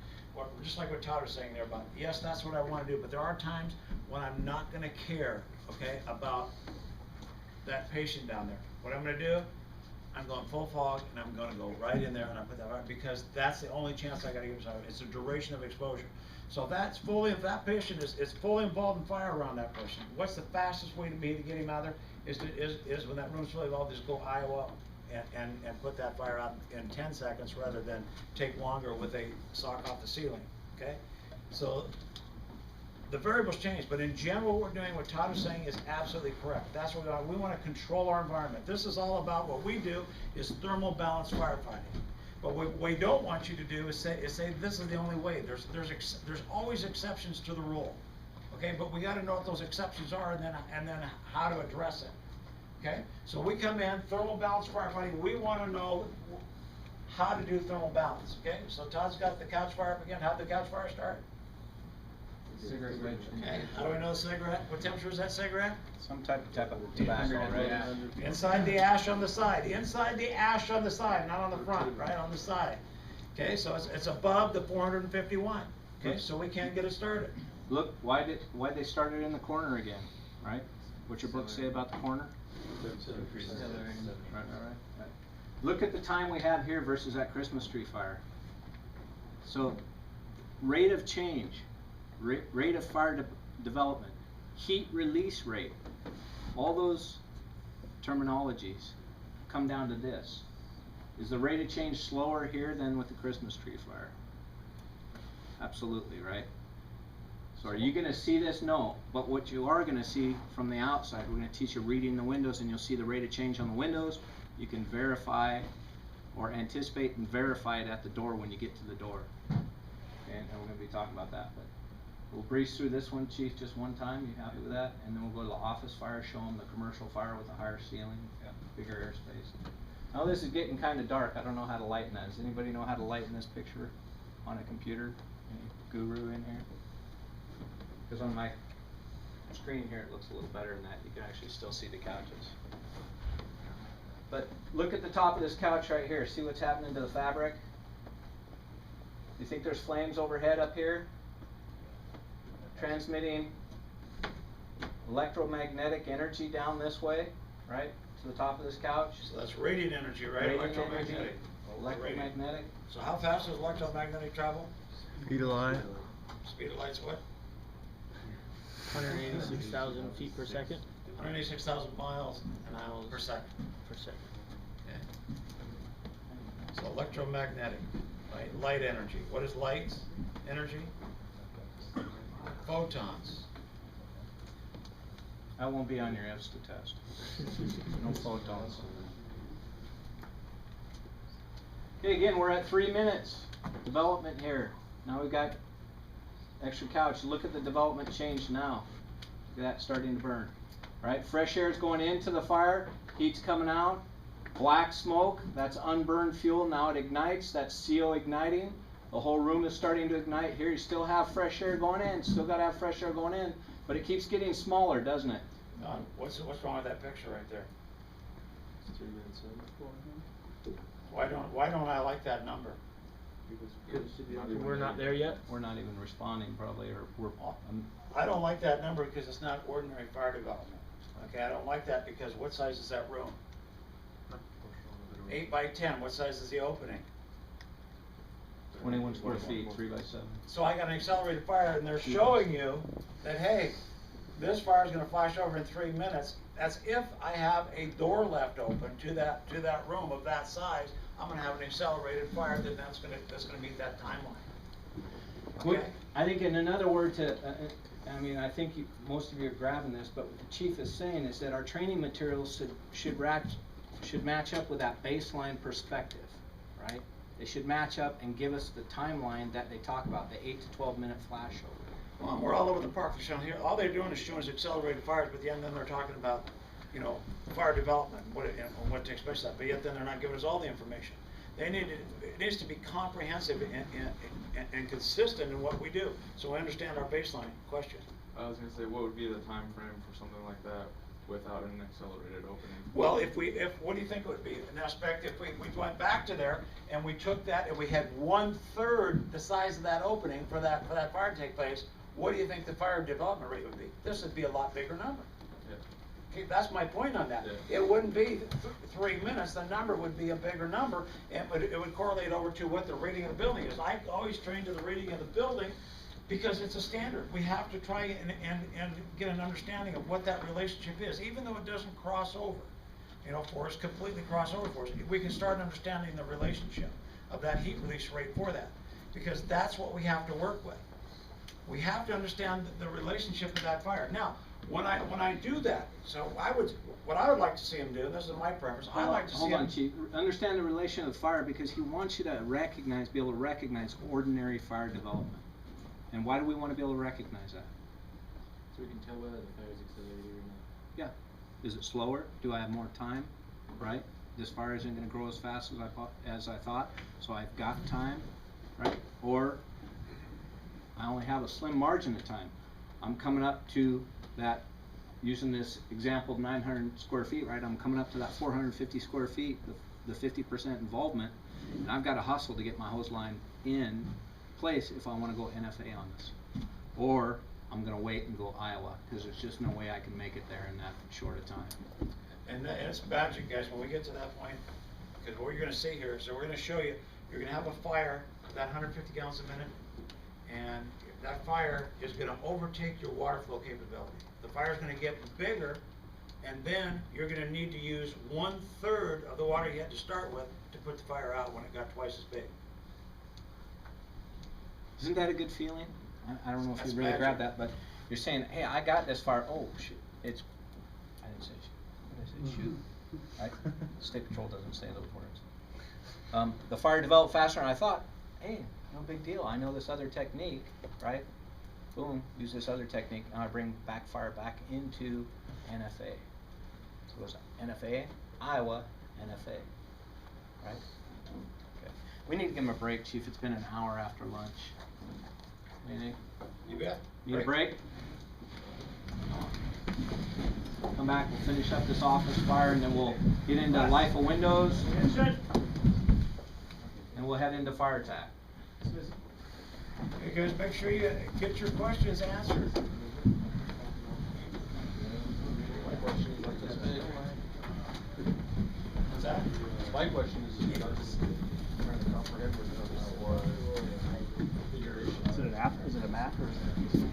Just like what Todd was saying there about, yes, that's what I want to do, but there are times when I'm not going to care, okay, about that patient down there. What I'm going to do, I'm going full fog, and I'm going to go right in there and I put that right, because that's the only chance I got to give myself. It's the duration of exposure. So if that patient is fully involved in fire around that person, what's the fastest way to get him out of there is when that room's fully involved, just go IO up and put that fire out in 10 seconds rather than take longer with a sock off the ceiling, okay? So the variables change, but in general, what we're doing, what Todd is saying is absolutely correct. That's what we want. We want to control our environment. This is all about what we do is thermal balanced firefighting. But what we don't want you to do is say this is the only way. There's always exceptions to the rule, okay? But we got to know what those exceptions are and then how to address it, okay? So we come in thermal balanced firefighting. We want to know how to do thermal balance, okay? So Todd's got the couch fire up again. How'd the couch fire start? Cigarette wedge. Okay, how do we know the cigarette? What temperature is that cigarette? Some type of tobacco, right? Inside the ash on the side. Inside the ash on the side, not on the front, right? On the side. Okay, so it's above the 451. Okay, so we can't get it started. Look, why'd they start it in the corner again, right? What's your book say about the corner? Right. Look at the time we have here versus that Christmas tree fire. So, rate of change, rate of fire development, heat release rate, all those terminologies come down to this. Is the rate of change slower here than with the Christmas tree fire? Absolutely, right? So are you going to see this? No. But what you are going to see from the outside, we're going to teach you reading the windows, and you'll see the rate of change on the windows. You can verify or anticipate and verify it at the door when you get to the door. Okay, and we're going to be talking about that. But we'll breeze through this one, Chief, just one time. You happy with that? And then we'll go to the office fire, show them the commercial fire with a higher ceiling, bigger airspace. Now this is getting kind of dark. I don't know how to lighten that. Does anybody know how to lighten this picture on a computer? Any guru in here? Because on my screen here it looks a little better than that. You can actually still see the couches. But look at the top of this couch right here. See what's happening to the fabric? You think there's flames overhead up here? Transmitting electromagnetic energy down this way, right? To the top of this couch. So that's radiant energy, right? Radiant Electromagnetic. energy, electromagnetic. So how fast does electromagnetic travel? Speed of light. Speed of light's what? 186,000 feet per second. 186,000 miles an hour per second. Okay. So electromagnetic, right? Light energy. What is light energy? Photons. That won't be on your EFSTA test. No photons. Okay, again, we're at 3 minutes. Development here. Now we've got extra couch. Look at the development change now. Look at that starting to burn. Right? Fresh air is going into the fire. Heat's coming out. Black smoke. That's unburned fuel. Now it ignites. That's CO igniting. The whole room is starting to ignite. Here you still have fresh air going in. Still got to have fresh air going in. But it keeps getting smaller, doesn't it? What's wrong with that picture right there? It's 3 minutes in. Why don't I like that number? We're not there yet. We're not even responding probably, or we're. I don't like that number because it's not ordinary fire development. Okay, I don't like that because what size is that room? 8 by 10. What size is the opening? 21 square feet, 3 by 7. So I got an accelerated fire, and they're showing you that, hey, this fire is going to flash over in 3 minutes. That's if I have a door left open to that room of that size. I'm going to have an accelerated fire that's going to meet that timeline. Okay. I think in another word to, I mean, I think most of you are grabbing this, but what the chief is saying is that our training materials should match up with that baseline perspective, right? They should match up and give us the timeline that they talk about, the 8 to 12 minute flashover. Well, we're all over the park. They're showing here. All they're doing is showing us accelerated fires, but then they're talking about, you know, fire development, what takes place that. But yet then they're not giving us all the information. It needs to be comprehensive and consistent in what we do, so we understand our baseline. Question. I was going to say, what would be the time frame for something like that without an accelerated opening? Well, what do you think it would be? An aspect, if we went back to there and we took that and we had 1/3 the size of that opening for that fire to take place, what do you think the fire development rate would be? This would be a lot bigger number. Yeah. Okay, that's my point on that. Yeah. It wouldn't be 3 minutes. The number would be a bigger number, and it would correlate over to what the rating of the building is. I always train to the rating of the building because it's a standard. We have to try and get an understanding of what that relationship is, even though it doesn't cross over. you know, for us, completely cross over for us. We can start understanding the relationship of that heat release rate for that, because that's what we have to work with. We have to understand the relationship of that fire. Now, when I do that, so what I would like to see him do, and this is my preference, I'd like to see him. Hold on, Chief. Understand the relation of fire, because he wants you to recognize, be able to recognize ordinary fire development. And why do we want to be able to recognize that? So we can tell whether the fire is accelerated or not. Yeah. Is it slower? Do I have more time? Right? This fire isn't going to grow as fast as I thought, so I've got time, right? Or I only have a slim margin of time. I'm coming up to that, using this example of 900 square feet, right? I'm coming up to that 450 square feet, the 50% involvement, and I've got to hustle to get my hose line in place if I want to go NFA on this. Or I'm going to wait and go Iowa, because there's just no way I can make it there in that short a time. And it's magic, guys, when we get to that point, because what you're gonna see here, so we're gonna show you, you're gonna have a fire of that 150 gallons a minute, and that fire is gonna overtake your water flow capability. The fire's gonna get bigger, and then you're gonna need to use 1/3 of the water you had to start with to put the fire out when it got twice as big. Isn't that a good feeling? I don't know if That's you really magic. grabbed that, but you're saying, hey, I got this fire. Oh, shit. I didn't say shoot. I said shoot. Right? State Patrol doesn't say those words. The fire developed faster, and I thought, hey, no big deal. I know this other technique, right? Boom, use this other technique, and I bring fire back into NFA. So it goes NFA, Iowa, NFA. Right? Okay. We need to give him a break, Chief. It's been an hour after lunch. Anything? You bet. Need a break? Come back, we'll finish up this office fire, and then we'll get into life of windows. And we'll head into fire attack. You guys make sure you get your questions answered. What's that? My question is just trying to comprehend what configuration. Is it a math or is it?